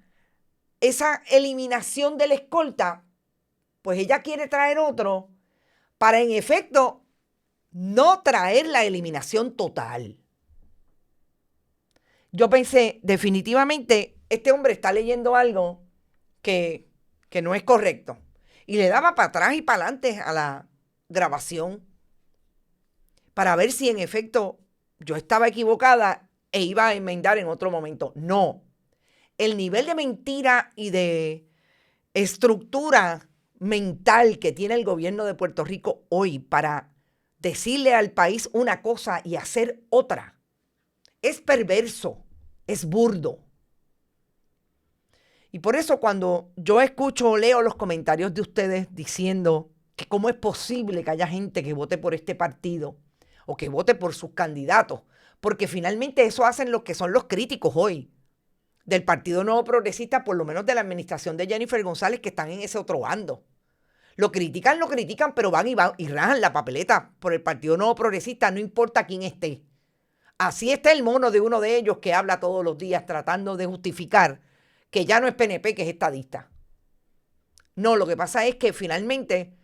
eliminación de la escolta, pues ella quiere traer otro para, en efecto, no traer la eliminación total. Yo pensé, definitivamente, este hombre está leyendo algo que no es correcto. Y le daba para atrás y para adelante a la grabación para ver si en efecto yo estaba equivocada e iba a enmendar en otro momento. No. El nivel de mentira y de estructura mental que tiene el gobierno de Puerto Rico hoy para decirle al país una cosa y hacer otra es perverso, es burdo. Y por eso cuando yo escucho o leo los comentarios de ustedes diciendo que cómo es posible que haya gente que vote por este partido o que vote por sus candidatos, porque finalmente eso hacen los que son los críticos hoy del Partido Nuevo Progresista, por lo menos de la administración de Jennifer González, que están en ese otro bando. Lo critican, pero van y rajan la papeleta por el Partido Nuevo Progresista, no importa quién esté. Así está el mono de uno de ellos que habla todos los días tratando de justificar que ya no es PNP, que es estadista. No, lo que pasa es que finalmente,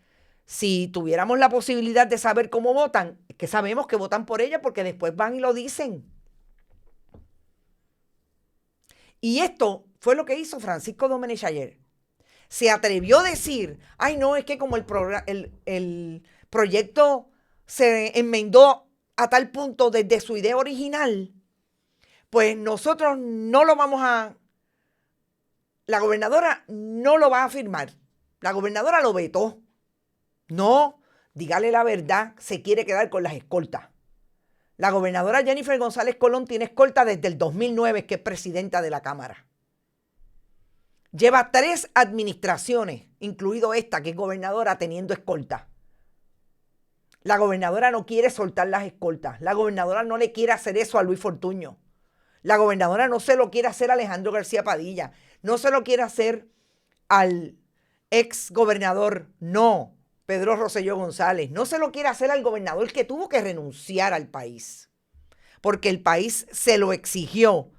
si tuviéramos la posibilidad de saber cómo votan, es que sabemos que votan por ella porque después van y lo dicen. Y esto fue lo que hizo Francisco Domenech ayer. Se atrevió a decir, ay no, es que como el proyecto se enmendó a tal punto desde su idea original, pues nosotros no lo vamos a... La gobernadora no lo va a firmar. La gobernadora lo vetó. No, dígale la verdad, se quiere quedar con las escoltas. La gobernadora Jennifer González Colón tiene escolta desde el 2009, que es presidenta de la Cámara. Lleva 3 administraciones, incluido esta, que es gobernadora, teniendo escolta. La gobernadora no quiere soltar las escoltas. La gobernadora no le quiere hacer eso a Luis Fortuño. La gobernadora no se lo quiere hacer a Alejandro García Padilla. No se lo quiere hacer al ex gobernador, no, Pedro Rosselló González. No se lo quiere hacer al gobernador que tuvo que renunciar al país, porque el país se lo exigió.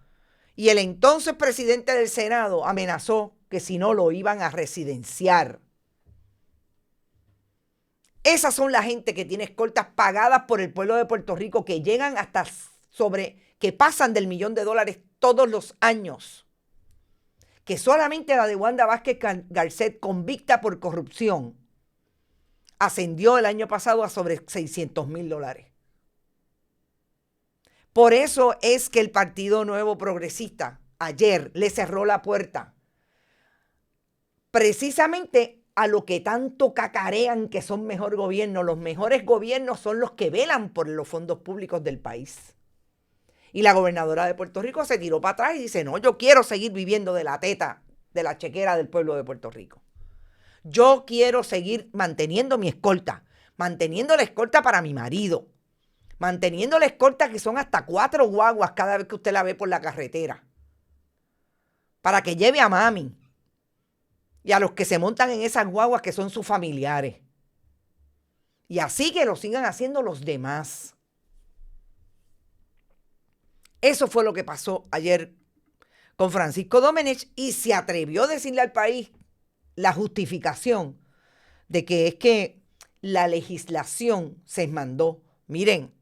Y el entonces presidente del Senado amenazó que si no lo iban a residenciar. Esas son la gente que tiene escoltas pagadas por el pueblo de Puerto Rico, que llegan hasta que pasan del $1,000,000 todos los años. Que solamente la de Wanda Vázquez Garcet, convicta por corrupción, ascendió el año pasado a sobre $600,000. Por eso es que el Partido Nuevo Progresista ayer le cerró la puerta precisamente a lo que tanto cacarean que son mejor gobierno. Los mejores gobiernos son los que velan por los fondos públicos del país. Y la gobernadora de Puerto Rico se tiró para atrás y dice, no, yo quiero seguir viviendo de la teta, de la chequera del pueblo de Puerto Rico. Yo quiero seguir manteniendo mi escolta, manteniendo la escolta para mi marido, manteniendo la escolta que son hasta 4 guaguas cada vez que usted la ve por la carretera, para que lleve a mami y a los que se montan en esas guaguas que son sus familiares. Y así que lo sigan haciendo los demás. Eso fue lo que pasó ayer con Francisco Domenech, y se atrevió a decirle al país la justificación de que es que la legislación se mandó. Miren,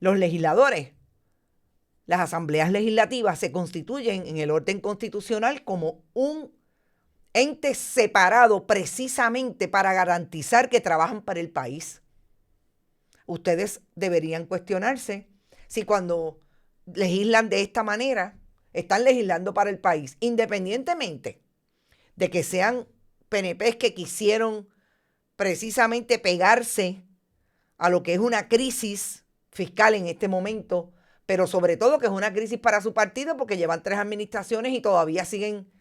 los legisladores, las asambleas legislativas se constituyen en el orden constitucional como un ente separado precisamente para garantizar que trabajan para el país. Ustedes deberían cuestionarse si cuando legislan de esta manera están legislando para el país, independientemente de que sean PNPs que quisieron precisamente pegarse a lo que es una crisis fiscal en este momento, pero sobre todo que es una crisis para su partido porque llevan 3 administraciones y todavía siguen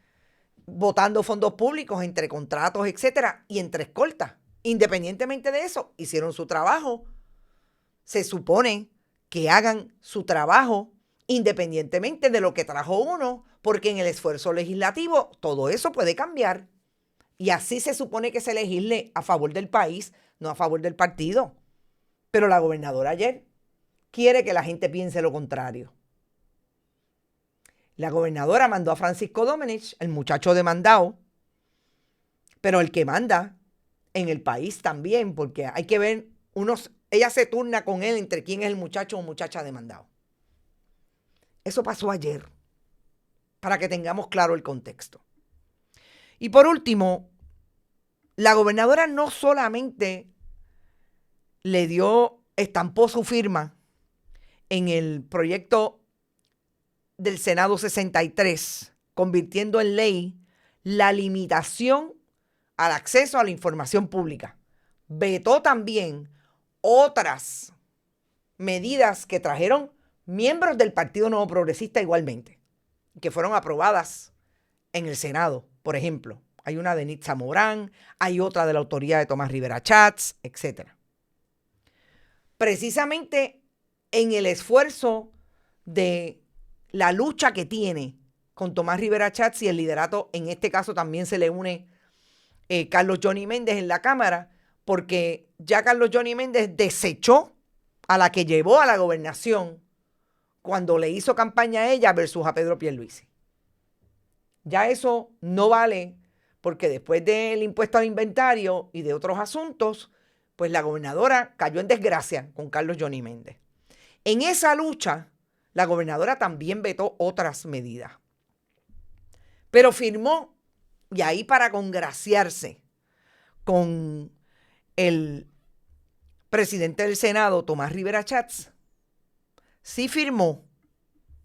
votando fondos públicos entre contratos, etcétera, y entre escoltas. Independientemente de eso, hicieron su trabajo. Se supone que hagan su trabajo independientemente de lo que trajo uno, porque en el esfuerzo legislativo todo eso puede cambiar. Y así se supone que se legisle a favor del país, no a favor del partido. Pero la gobernadora ayer quiere que la gente piense lo contrario. La gobernadora mandó a Francisco Domenech, el muchacho demandado, pero el que manda en el país también, porque hay que ver, ella se turna con él entre quién es el muchacho o muchacha demandado. Eso pasó ayer, para que tengamos claro el contexto. Y por último, la gobernadora no solamente estampó su firma en el proyecto del Senado 63, convirtiendo en ley la limitación al acceso a la información pública. Vetó también otras medidas que trajeron miembros del Partido Nuevo Progresista igualmente, que fueron aprobadas en el Senado. Por ejemplo, hay una de Nitza Morán, hay otra de la autoría de Tomás Rivera Chats, etc. Precisamente en el esfuerzo de la lucha que tiene con Tomás Rivera Chats y el liderato, en este caso también se le une Carlos Johnny Méndez en la Cámara, porque ya Carlos Johnny Méndez desechó a la que llevó a la gobernación cuando le hizo campaña a ella versus a Pedro Pierluisi. Ya eso no vale, porque después del impuesto al inventario y de otros asuntos, pues la gobernadora cayó en desgracia con Carlos Johnny Méndez. En esa lucha, la gobernadora también vetó otras medidas. Pero firmó, y ahí para congraciarse con el presidente del Senado, Tomás Rivera Chats, sí firmó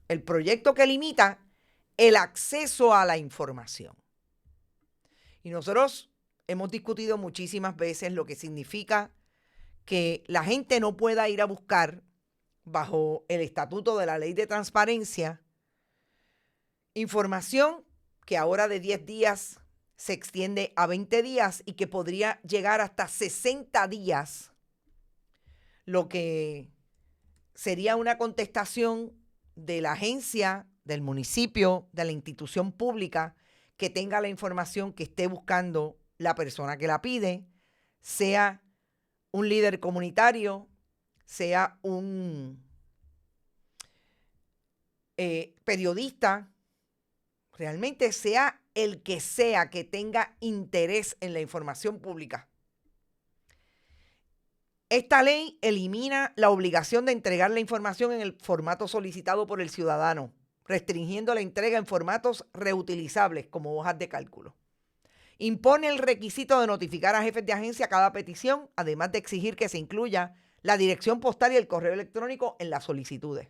el proyecto que limita el acceso a la información. Y nosotros hemos discutido muchísimas veces lo que significa que la gente no pueda ir a buscar, bajo el estatuto de la Ley de Transparencia, información que ahora de 10 días se extiende a 20 días y que podría llegar hasta 60 días, lo que sería una contestación de la agencia, del municipio, de la institución pública que tenga la información que esté buscando la persona que la pide, sea un líder comunitario, sea un periodista, realmente sea el que sea que tenga interés en la información pública. Esta ley elimina la obligación de entregar la información en el formato solicitado por el ciudadano, restringiendo la entrega en formatos reutilizables como hojas de cálculo. Impone el requisito de notificar a jefes de agencia cada petición, además de exigir que se incluya la dirección postal y el correo electrónico en las solicitudes.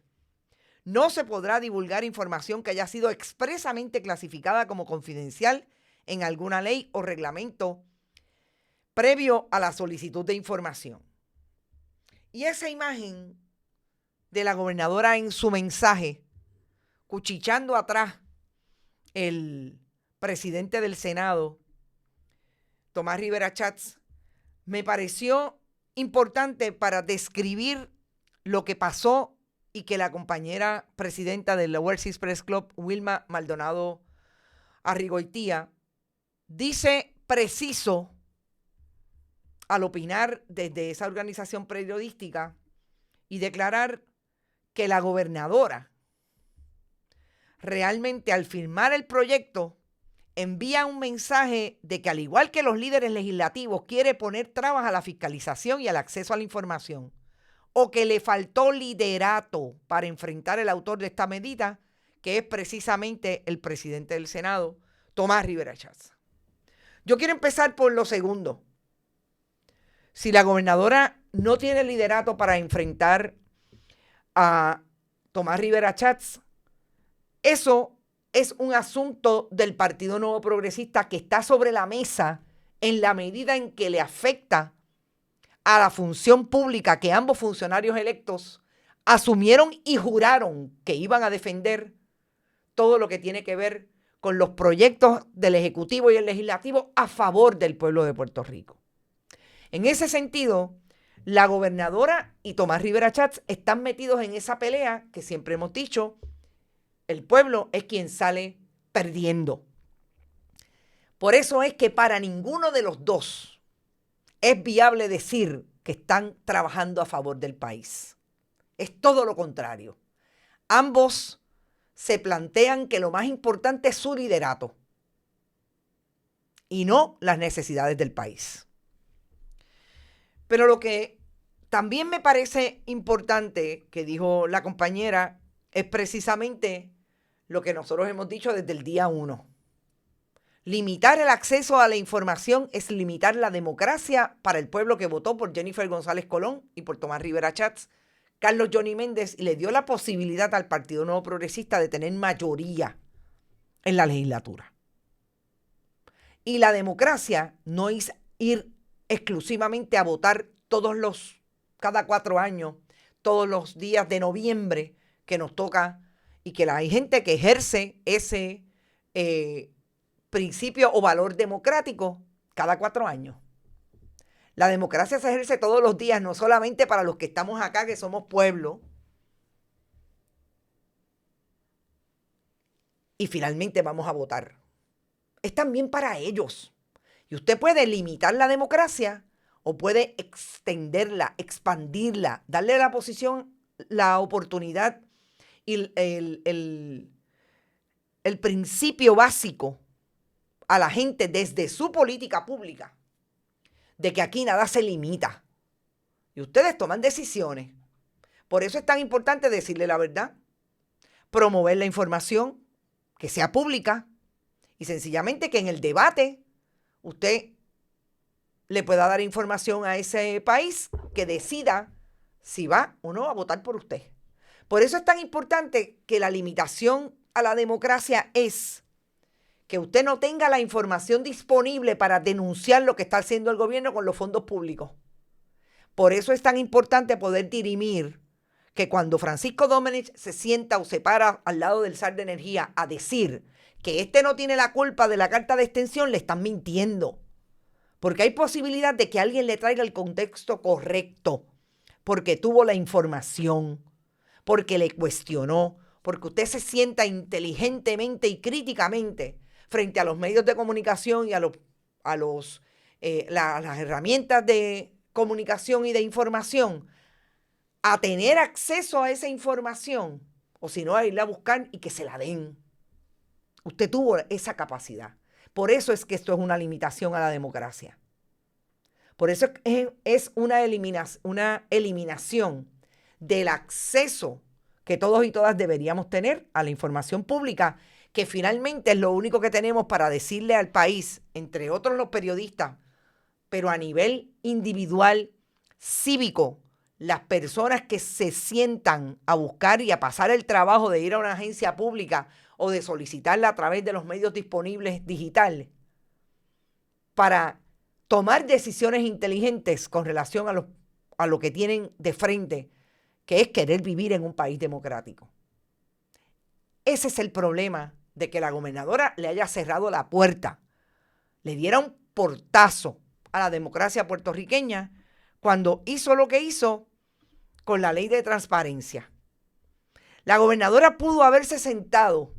No se podrá divulgar información que haya sido expresamente clasificada como confidencial en alguna ley o reglamento previo a la solicitud de información. Y esa imagen de la gobernadora en su mensaje, cuchichando atrás el presidente del Senado, Tomás Rivera Schatz, me pareció importante para describir lo que pasó y que la compañera presidenta del Overseas Press Club, Wilma Maldonado Arrigoitía, dice preciso al opinar desde esa organización periodística y declarar que la gobernadora realmente al firmar el proyecto envía un mensaje de que al igual que los líderes legislativos quiere poner trabas a la fiscalización y al acceso a la información, o que le faltó liderato para enfrentar el autor de esta medida, que es precisamente el presidente del Senado, Tomás Rivera Schatz. Yo quiero empezar por lo segundo. Si la gobernadora no tiene liderato para enfrentar a Tomás Rivera Schatz, eso es un asunto del Partido Nuevo Progresista que está sobre la mesa en la medida en que le afecta a la función pública que ambos funcionarios electos asumieron y juraron que iban a defender todo lo que tiene que ver con los proyectos del Ejecutivo y el Legislativo a favor del pueblo de Puerto Rico. En ese sentido, la gobernadora y Tomás Rivera Schatz están metidos en esa pelea que siempre hemos dicho, el pueblo es quien sale perdiendo. Por eso es que para ninguno de los dos es viable decir que están trabajando a favor del país. Es todo lo contrario. Ambos se plantean que lo más importante es su liderato y no las necesidades del país. Pero lo que también me parece importante que dijo la compañera es precisamente lo que nosotros hemos dicho desde el día 1. Limitar el acceso a la información es limitar la democracia para el pueblo que votó por Jennifer González Colón y por Tomás Rivera Schatz, Carlos Johnny Méndez, y le dio la posibilidad al Partido Nuevo Progresista de tener mayoría en la legislatura. Y la democracia no es ir exclusivamente a votar cada 4 años, todos los días de noviembre que nos toca, y que hay gente que ejerce ese principio o valor democrático cada 4 años. La democracia se ejerce todos los días, no solamente para los que estamos acá, que somos pueblo. Y finalmente vamos a votar. Es también para ellos. Y usted puede limitar la democracia o puede extenderla, expandirla, darle la posición, la oportunidad y el principio básico a la gente desde su política pública de que aquí nada se limita. Y ustedes toman decisiones. Por eso es tan importante decirle la verdad, promover la información, que sea pública, y sencillamente que en el debate usted le pueda dar información a ese país que decida si va o no a votar por usted. Por eso es tan importante que la limitación a la democracia es que usted no tenga la información disponible para denunciar lo que está haciendo el gobierno con los fondos públicos. Por eso es tan importante poder dirimir que cuando Francisco Domenech se sienta o se para al lado del zar de energía a decir que este no tiene la culpa de la carta de extensión, le están mintiendo. Porque hay posibilidad de que alguien le traiga el contexto correcto, porque tuvo la información, porque le cuestionó, porque usted se sienta inteligentemente y críticamente frente a los medios de comunicación y a las herramientas de comunicación y de información, a tener acceso a esa información, o si no, a irla a buscar y que se la den. Usted tuvo esa capacidad. Por eso es que esto es una limitación a la democracia. Por eso es una eliminación del acceso que todos y todas deberíamos tener a la información pública, que finalmente es lo único que tenemos para decirle al país, entre otros los periodistas, pero a nivel individual, cívico, las personas que se sientan a buscar y a pasar el trabajo de ir a una agencia pública o de solicitarla a través de los medios disponibles digitales para tomar decisiones inteligentes con relación a lo que tienen de frente, que es querer vivir en un país democrático. Ese es el problema de que la gobernadora le haya cerrado la puerta, le diera un portazo a la democracia puertorriqueña cuando hizo lo que hizo con la ley de transparencia. La gobernadora pudo haberse sentado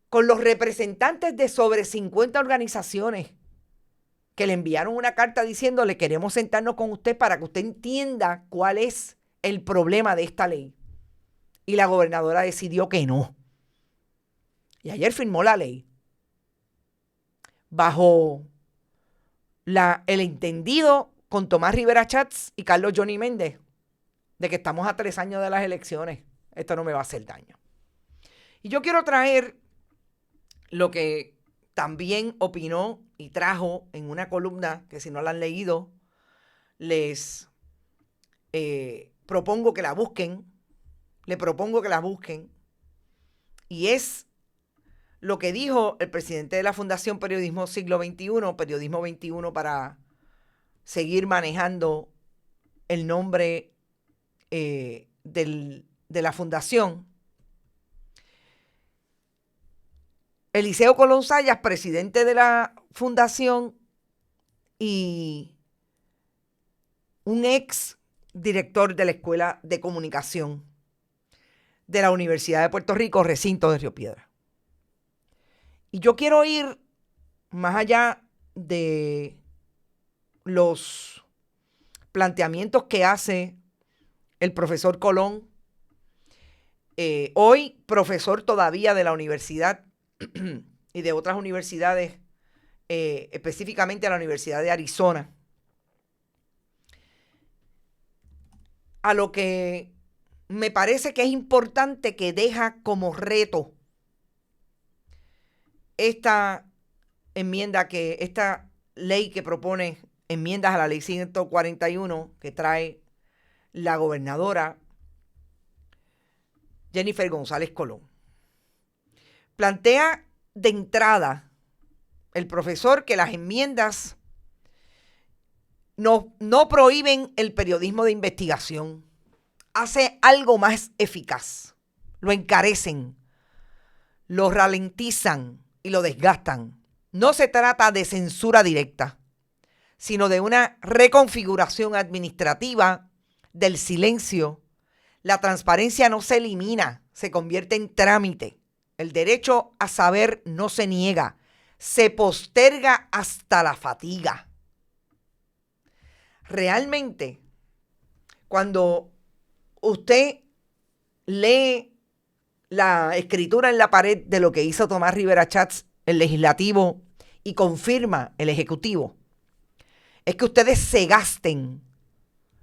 con los representantes de sobre 50 organizaciones que le enviaron una carta diciéndole: queremos sentarnos con usted para que usted entienda cuál es el problema de esta ley. Y la gobernadora decidió que no. Y ayer firmó la ley bajo el entendido con Tomás Rivera Chats y Carlos Johnny Méndez de que estamos a 3 años de las elecciones. Esto no me va a hacer daño. Y yo quiero traer lo que también opinó y trajo en una columna que, si no la han leído, les propongo que la busquen. Le propongo que la busquen. Y es lo que dijo el presidente de la Fundación Periodismo Siglo XXI, Periodismo XXI, para seguir manejando el nombre de la fundación. Eliseo Colón Zayas, presidente de la fundación y un ex director de la Escuela de Comunicación de la Universidad de Puerto Rico, recinto de Río Piedras. Y yo quiero ir más allá de los planteamientos que hace el profesor Colón, hoy profesor todavía de la universidad y de otras universidades, específicamente a la Universidad de Arizona, a lo que me parece que es importante que deja como reto esta ley que propone enmiendas a la ley 141 que trae la gobernadora Jennifer González Colón. Plantea de entrada el profesor que las enmiendas no prohíben el periodismo de investigación. Hace algo más eficaz. Lo encarecen, lo ralentizan y lo desgastan. No se trata de censura directa, sino de una reconfiguración administrativa del silencio. La transparencia no se elimina, se convierte en trámite. El derecho a saber no se niega, se posterga hasta la fatiga. Realmente, cuando usted lee la escritura en la pared de lo que hizo Tomás Rivera Chats, el legislativo, y confirma el ejecutivo, es que ustedes se gasten,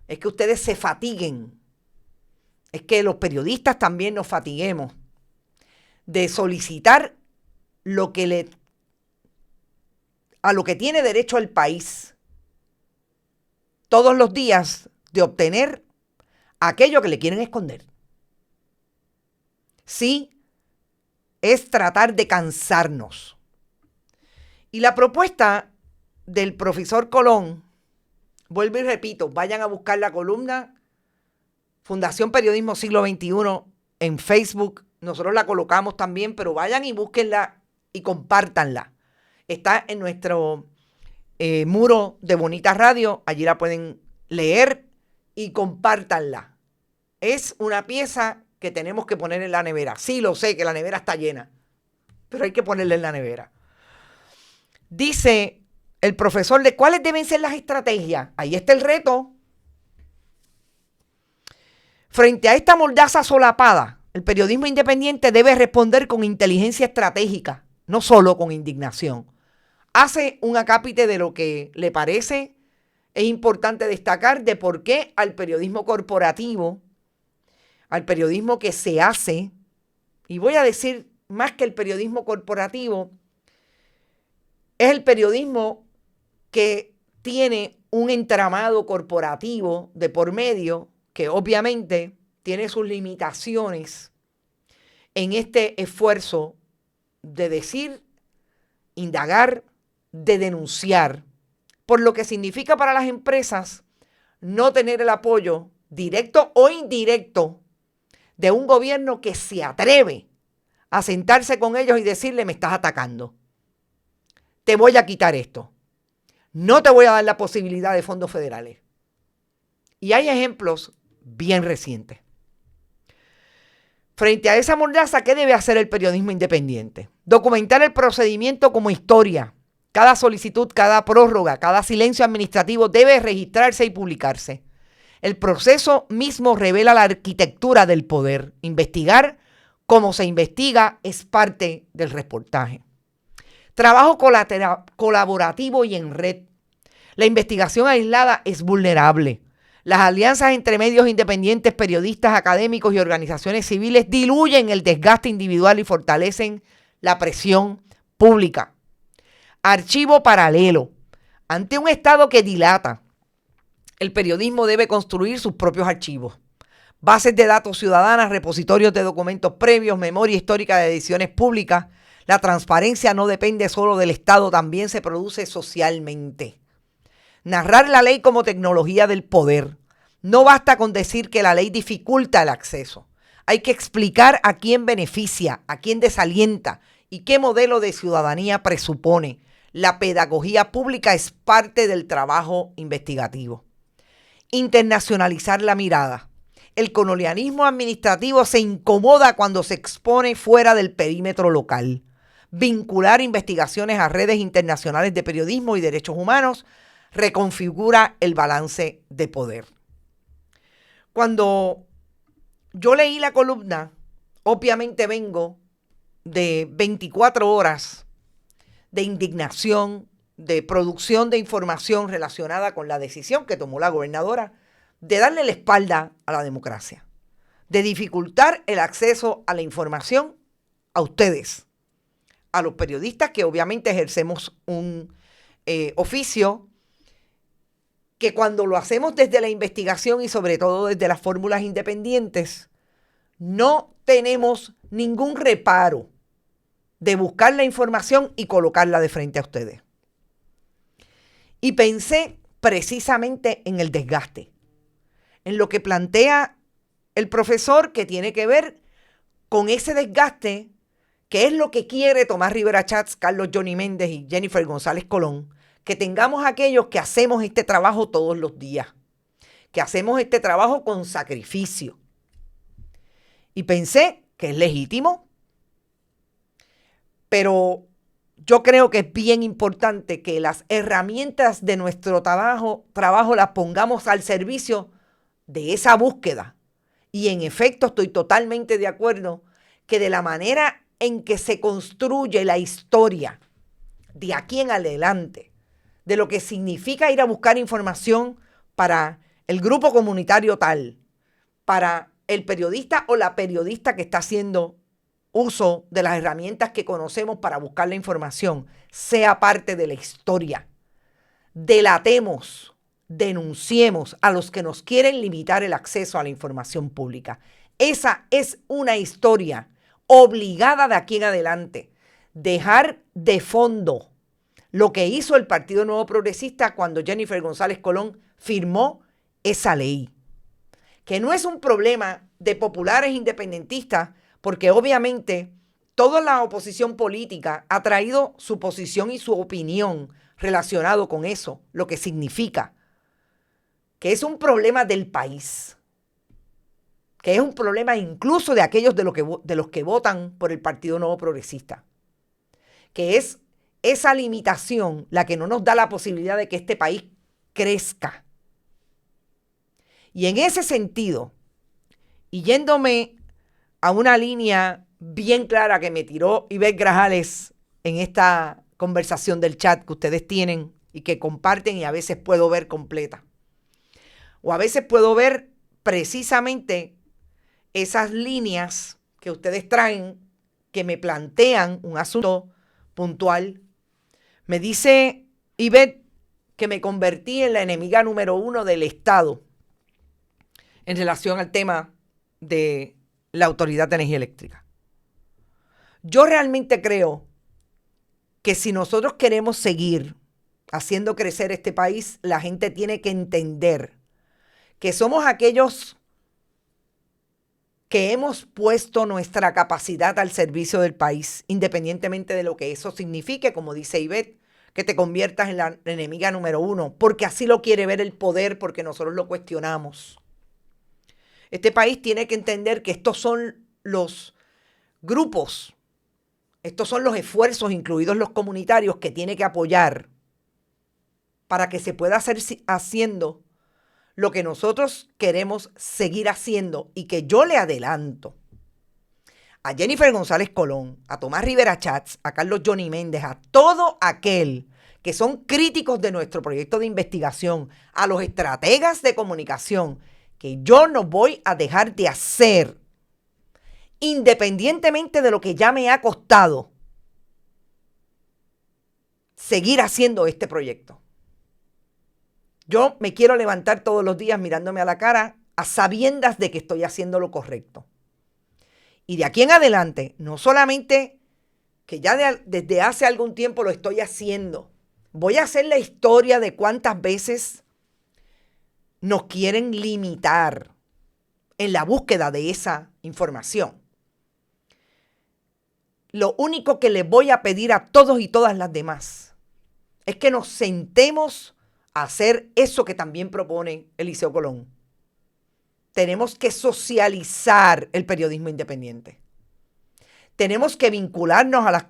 es que ustedes se fatiguen, es que los periodistas también nos fatiguemos de solicitar a lo que tiene derecho el país todos los días, de obtener aquello que le quieren esconder. Sí, es tratar de cansarnos. Y la propuesta del profesor Colón, vuelvo y repito, vayan a buscar la columna Fundación Periodismo Siglo XXI en Facebook nosotros la colocamos también, pero vayan y búsquenla y compártanla. Está en nuestro muro de Bonita Radio, allí la pueden leer y compártanla. Es una pieza que tenemos que poner en la nevera. Sí, lo sé que la nevera está llena, pero hay que ponerla en la nevera. Dice el profesor de cuáles deben ser las estrategias. Ahí está el reto. Frente a esta mordaza solapada, el periodismo independiente debe responder con inteligencia estratégica, no solo con indignación. Hace un acápite de lo que le parece es importante destacar de por qué al periodismo corporativo, al periodismo que se hace, y voy a decir más que el periodismo corporativo, es el periodismo que tiene un entramado corporativo de por medio que obviamente tiene sus limitaciones en este esfuerzo de decir, indagar, de denunciar, por lo que significa para las empresas no tener el apoyo directo o indirecto de un gobierno que se atreve a sentarse con ellos y decirle: me estás atacando, te voy a quitar esto, no te voy a dar la posibilidad de fondos federales. Y hay ejemplos bien recientes. Frente a esa mordaza, ¿qué debe hacer el periodismo independiente? Documentar el procedimiento como historia. Cada solicitud, cada prórroga, cada silencio administrativo debe registrarse y publicarse. El proceso mismo revela la arquitectura del poder. Investigar como se investiga es parte del reportaje. Trabajo colaborativo y en red. La investigación aislada es vulnerable. Las alianzas entre medios independientes, periodistas, académicos y organizaciones civiles diluyen el desgaste individual y fortalecen la presión pública. Archivo paralelo. Ante un Estado que dilata, el periodismo debe construir sus propios archivos. Bases de datos ciudadanas, repositorios de documentos previos, memoria histórica de decisiones públicas. La transparencia no depende solo del Estado, también se produce socialmente. Narrar la ley como tecnología del poder. No basta con decir que la ley dificulta el acceso. Hay que explicar a quién beneficia, a quién desalienta y qué modelo de ciudadanía presupone. La pedagogía pública es parte del trabajo investigativo. Internacionalizar la mirada. El colonialismo administrativo se incomoda cuando se expone fuera del perímetro local. Vincular investigaciones a redes internacionales de periodismo y derechos humanos reconfigura el balance de poder. Cuando yo leí la columna, obviamente vengo de 24 horas de indignación, de producción de información relacionada con la decisión que tomó la gobernadora de darle la espalda a la democracia, de dificultar el acceso a la información a ustedes, a los periodistas que obviamente ejercemos un oficio que cuando lo hacemos desde la investigación y sobre todo desde las fórmulas independientes, no tenemos ningún reparo de buscar la información y colocarla de frente a ustedes. Y pensé precisamente en el desgaste, en lo que plantea el profesor, que tiene que ver con ese desgaste, que es lo que quiere Tomás Rivera Chats, Carlos Johnny Méndez y Jennifer González Colón, que tengamos aquellos que hacemos este trabajo todos los días, que hacemos este trabajo con sacrificio. Y pensé que es legítimo, pero yo creo que es bien importante que las herramientas de nuestro trabajo las pongamos al servicio de esa búsqueda. Y en efecto estoy totalmente de acuerdo que de la manera en que se construye la historia de aquí en adelante, de lo que significa ir a buscar información para el grupo comunitario tal, para el periodista o la periodista que está haciendo uso de las herramientas que conocemos para buscar la información, sea parte de la historia. Delatemos, denunciemos a los que nos quieren limitar el acceso a la información pública. Esa es una historia obligada de aquí en adelante. Dejar de fondo lo que hizo el Partido Nuevo Progresista cuando Jennifer González Colón firmó esa ley. Que no es un problema de populares independentistas porque obviamente toda la oposición política ha traído su posición y su opinión relacionado con eso, lo que significa que es un problema del país, que es un problema incluso de aquellos de los que votan por el Partido Nuevo Progresista, que es esa limitación la que no nos da la posibilidad de que este país crezca. Y en ese sentido, y yéndome a una línea bien clara que me tiró Ivette Grajales en esta conversación del chat que ustedes tienen y que comparten y a veces puedo ver completa. O a veces puedo ver precisamente esas líneas que ustedes traen que me plantean un asunto puntual. Me dice Ivette que me convertí en la enemiga número 1 del Estado en relación al tema de la Autoridad de Energía Eléctrica. Yo realmente creo que si nosotros queremos seguir haciendo crecer este país, la gente tiene que entender que somos aquellos que hemos puesto nuestra capacidad al servicio del país, independientemente de lo que eso signifique, como dice Ivette, que te conviertas en la enemiga número 1, porque así lo quiere ver el poder, porque nosotros lo cuestionamos. Este país tiene que entender que estos son los grupos, estos son los esfuerzos, incluidos los comunitarios, que tiene que apoyar para que se pueda hacer haciendo lo que nosotros queremos seguir haciendo, y que yo le adelanto a Jennifer González Colón, a Tomás Rivera Chats, a Carlos Johnny Méndez, a todo aquel que son críticos de nuestro proyecto de investigación, a los estrategas de comunicación, que yo no voy a dejar de hacer, independientemente de lo que ya me ha costado, seguir haciendo este proyecto. Yo me quiero levantar todos los días mirándome a la cara a sabiendas de que estoy haciendo lo correcto. Y de aquí en adelante, no solamente que ya desde hace algún tiempo lo estoy haciendo, voy a hacer la historia de cuántas veces nos quieren limitar en la búsqueda de esa información. Lo único que le voy a pedir a todos y todas las demás es que nos sentemos a hacer eso que también propone Eliseo Colón. Tenemos que socializar el periodismo independiente. Tenemos que vincularnos a las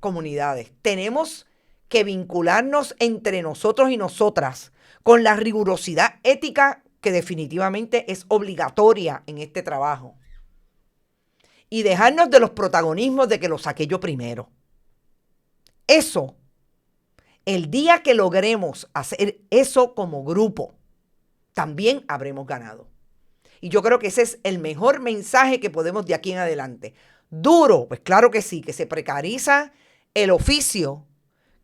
comunidades. Tenemos que vincularnos entre nosotros y nosotras con la rigurosidad ética que definitivamente es obligatoria en este trabajo. Y dejarnos de los protagonismos de que lo saqué yo primero. Eso, el día que logremos hacer eso como grupo, también habremos ganado. Y yo creo que ese es el mejor mensaje que podemos de aquí en adelante. Duro, pues claro que sí, que se precariza el oficio,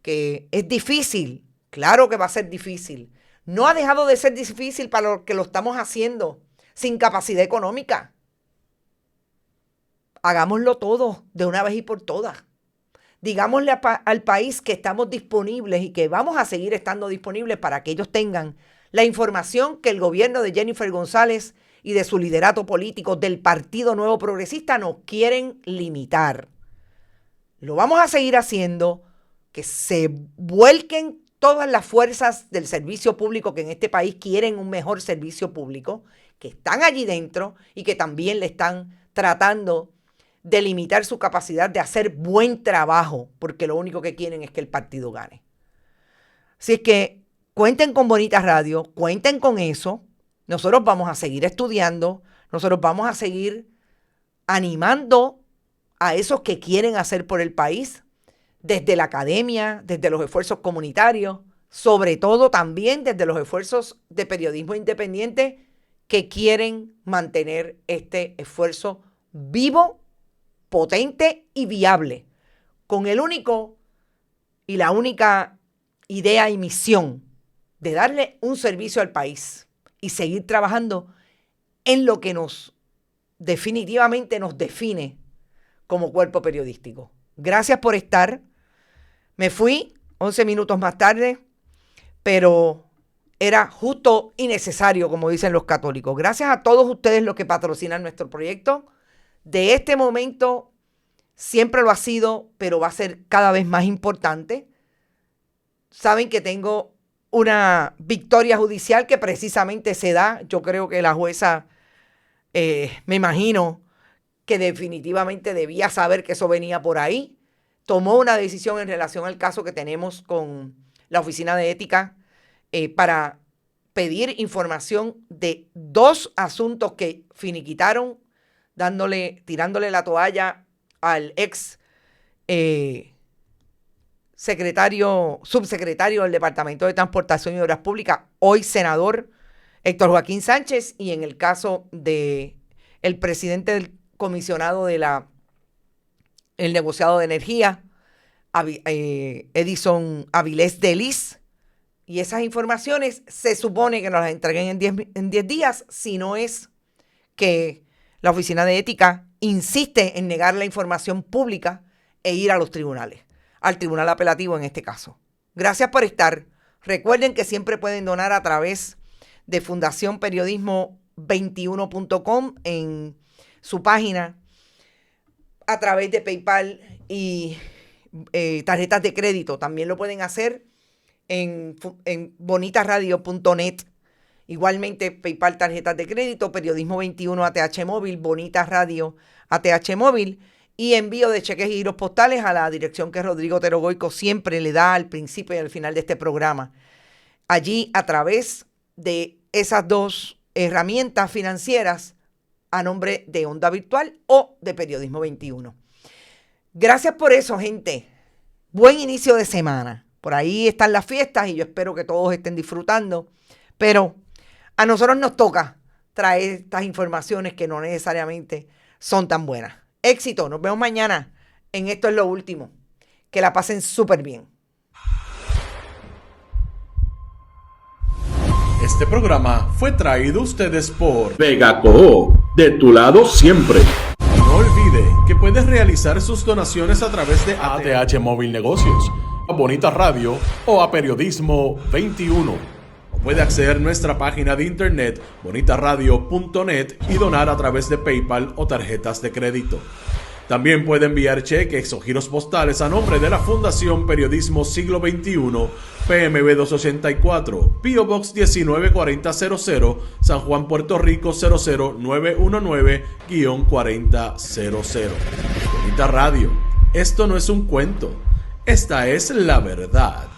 que es difícil, claro que va a ser difícil. No ha dejado de ser difícil para los que lo estamos haciendo sin capacidad económica. Hagámoslo todo de una vez y por todas. Digámosle al país que estamos disponibles y que vamos a seguir estando disponibles para que ellos tengan la información que el gobierno de Jennifer González y de su liderato político del Partido Nuevo Progresista nos quieren limitar. Lo vamos a seguir haciendo, que se vuelquen todas las fuerzas del servicio público que en este país quieren un mejor servicio público, que están allí dentro y que también le están tratando de limitar su capacidad de hacer buen trabajo, porque lo único que quieren es que el partido gane. Así es que cuenten con Bonita Radio, cuenten con eso. Nosotros vamos a seguir estudiando, nosotros vamos a seguir animando a esos que quieren hacer por el país, desde la academia, desde los esfuerzos comunitarios, sobre todo también desde los esfuerzos de periodismo independiente que quieren mantener este esfuerzo vivo, potente y viable, con el único y la única idea y misión de darle un servicio al país y seguir trabajando en lo que definitivamente nos define como cuerpo periodístico. Gracias por estar. Me fui 11 minutos más tarde, pero era justo y necesario, como dicen los católicos. Gracias a todos ustedes los que patrocinan nuestro proyecto. de este momento siempre lo ha sido, pero va a ser cada vez más importante. Saben que tengo una victoria judicial que precisamente se da. Yo creo que la jueza, me imagino que definitivamente debía saber que eso venía por ahí. Tomó una decisión en relación al caso que tenemos con la Oficina de Ética para pedir información de 2 asuntos que finiquitaron, tirándole la toalla al ex subsecretario del Departamento de Transportación y Obras Públicas, hoy senador Héctor Joaquín Sánchez, y en el caso de el presidente del comisionado de el negociado de energía, Edison Avilés de Lis. Y esas informaciones se supone que nos las entreguen en 10 días, si no es que la Oficina de Ética insiste en negar la información pública e ir a los tribunales, al tribunal apelativo en este caso. Gracias por estar. Recuerden que siempre pueden donar a través de fundacionperiodismo21.com en su página, a través de PayPal y tarjetas de crédito. También lo pueden hacer en bonitasradio.net. Igualmente, PayPal, tarjetas de crédito, Periodismo 21 ATH Móvil, Bonitas Radio ATH Móvil, y envío de cheques y giros postales a la dirección que Rodrigo Otero Goico siempre le da al principio y al final de este programa. Allí, a través de esas 2 herramientas financieras, a nombre de Onda Virtual o de Periodismo 21. Gracias por eso, gente. Buen inicio de semana. Por ahí están las fiestas y yo espero que todos estén disfrutando. Pero a nosotros nos toca traer estas informaciones que no necesariamente son tan buenas. Éxito. Nos vemos mañana en Esto es lo Último. Que la pasen súper bien. Este programa fue traído a ustedes por Vega Coop, de tu lado siempre. No olvide que puedes realizar sus donaciones a través de ATH Móvil Negocios, a Bonita Radio o a Periodismo 21. O puede acceder a nuestra página de internet bonitasradio.net y donar a través de PayPal o tarjetas de crédito. También puede enviar cheques o giros postales a nombre de la Fundación Periodismo Siglo XXI, PMB 284, P.O. Box 194000, San Juan, Puerto Rico 00919-4000. Bonita Radio, esto no es un cuento, esta es la verdad.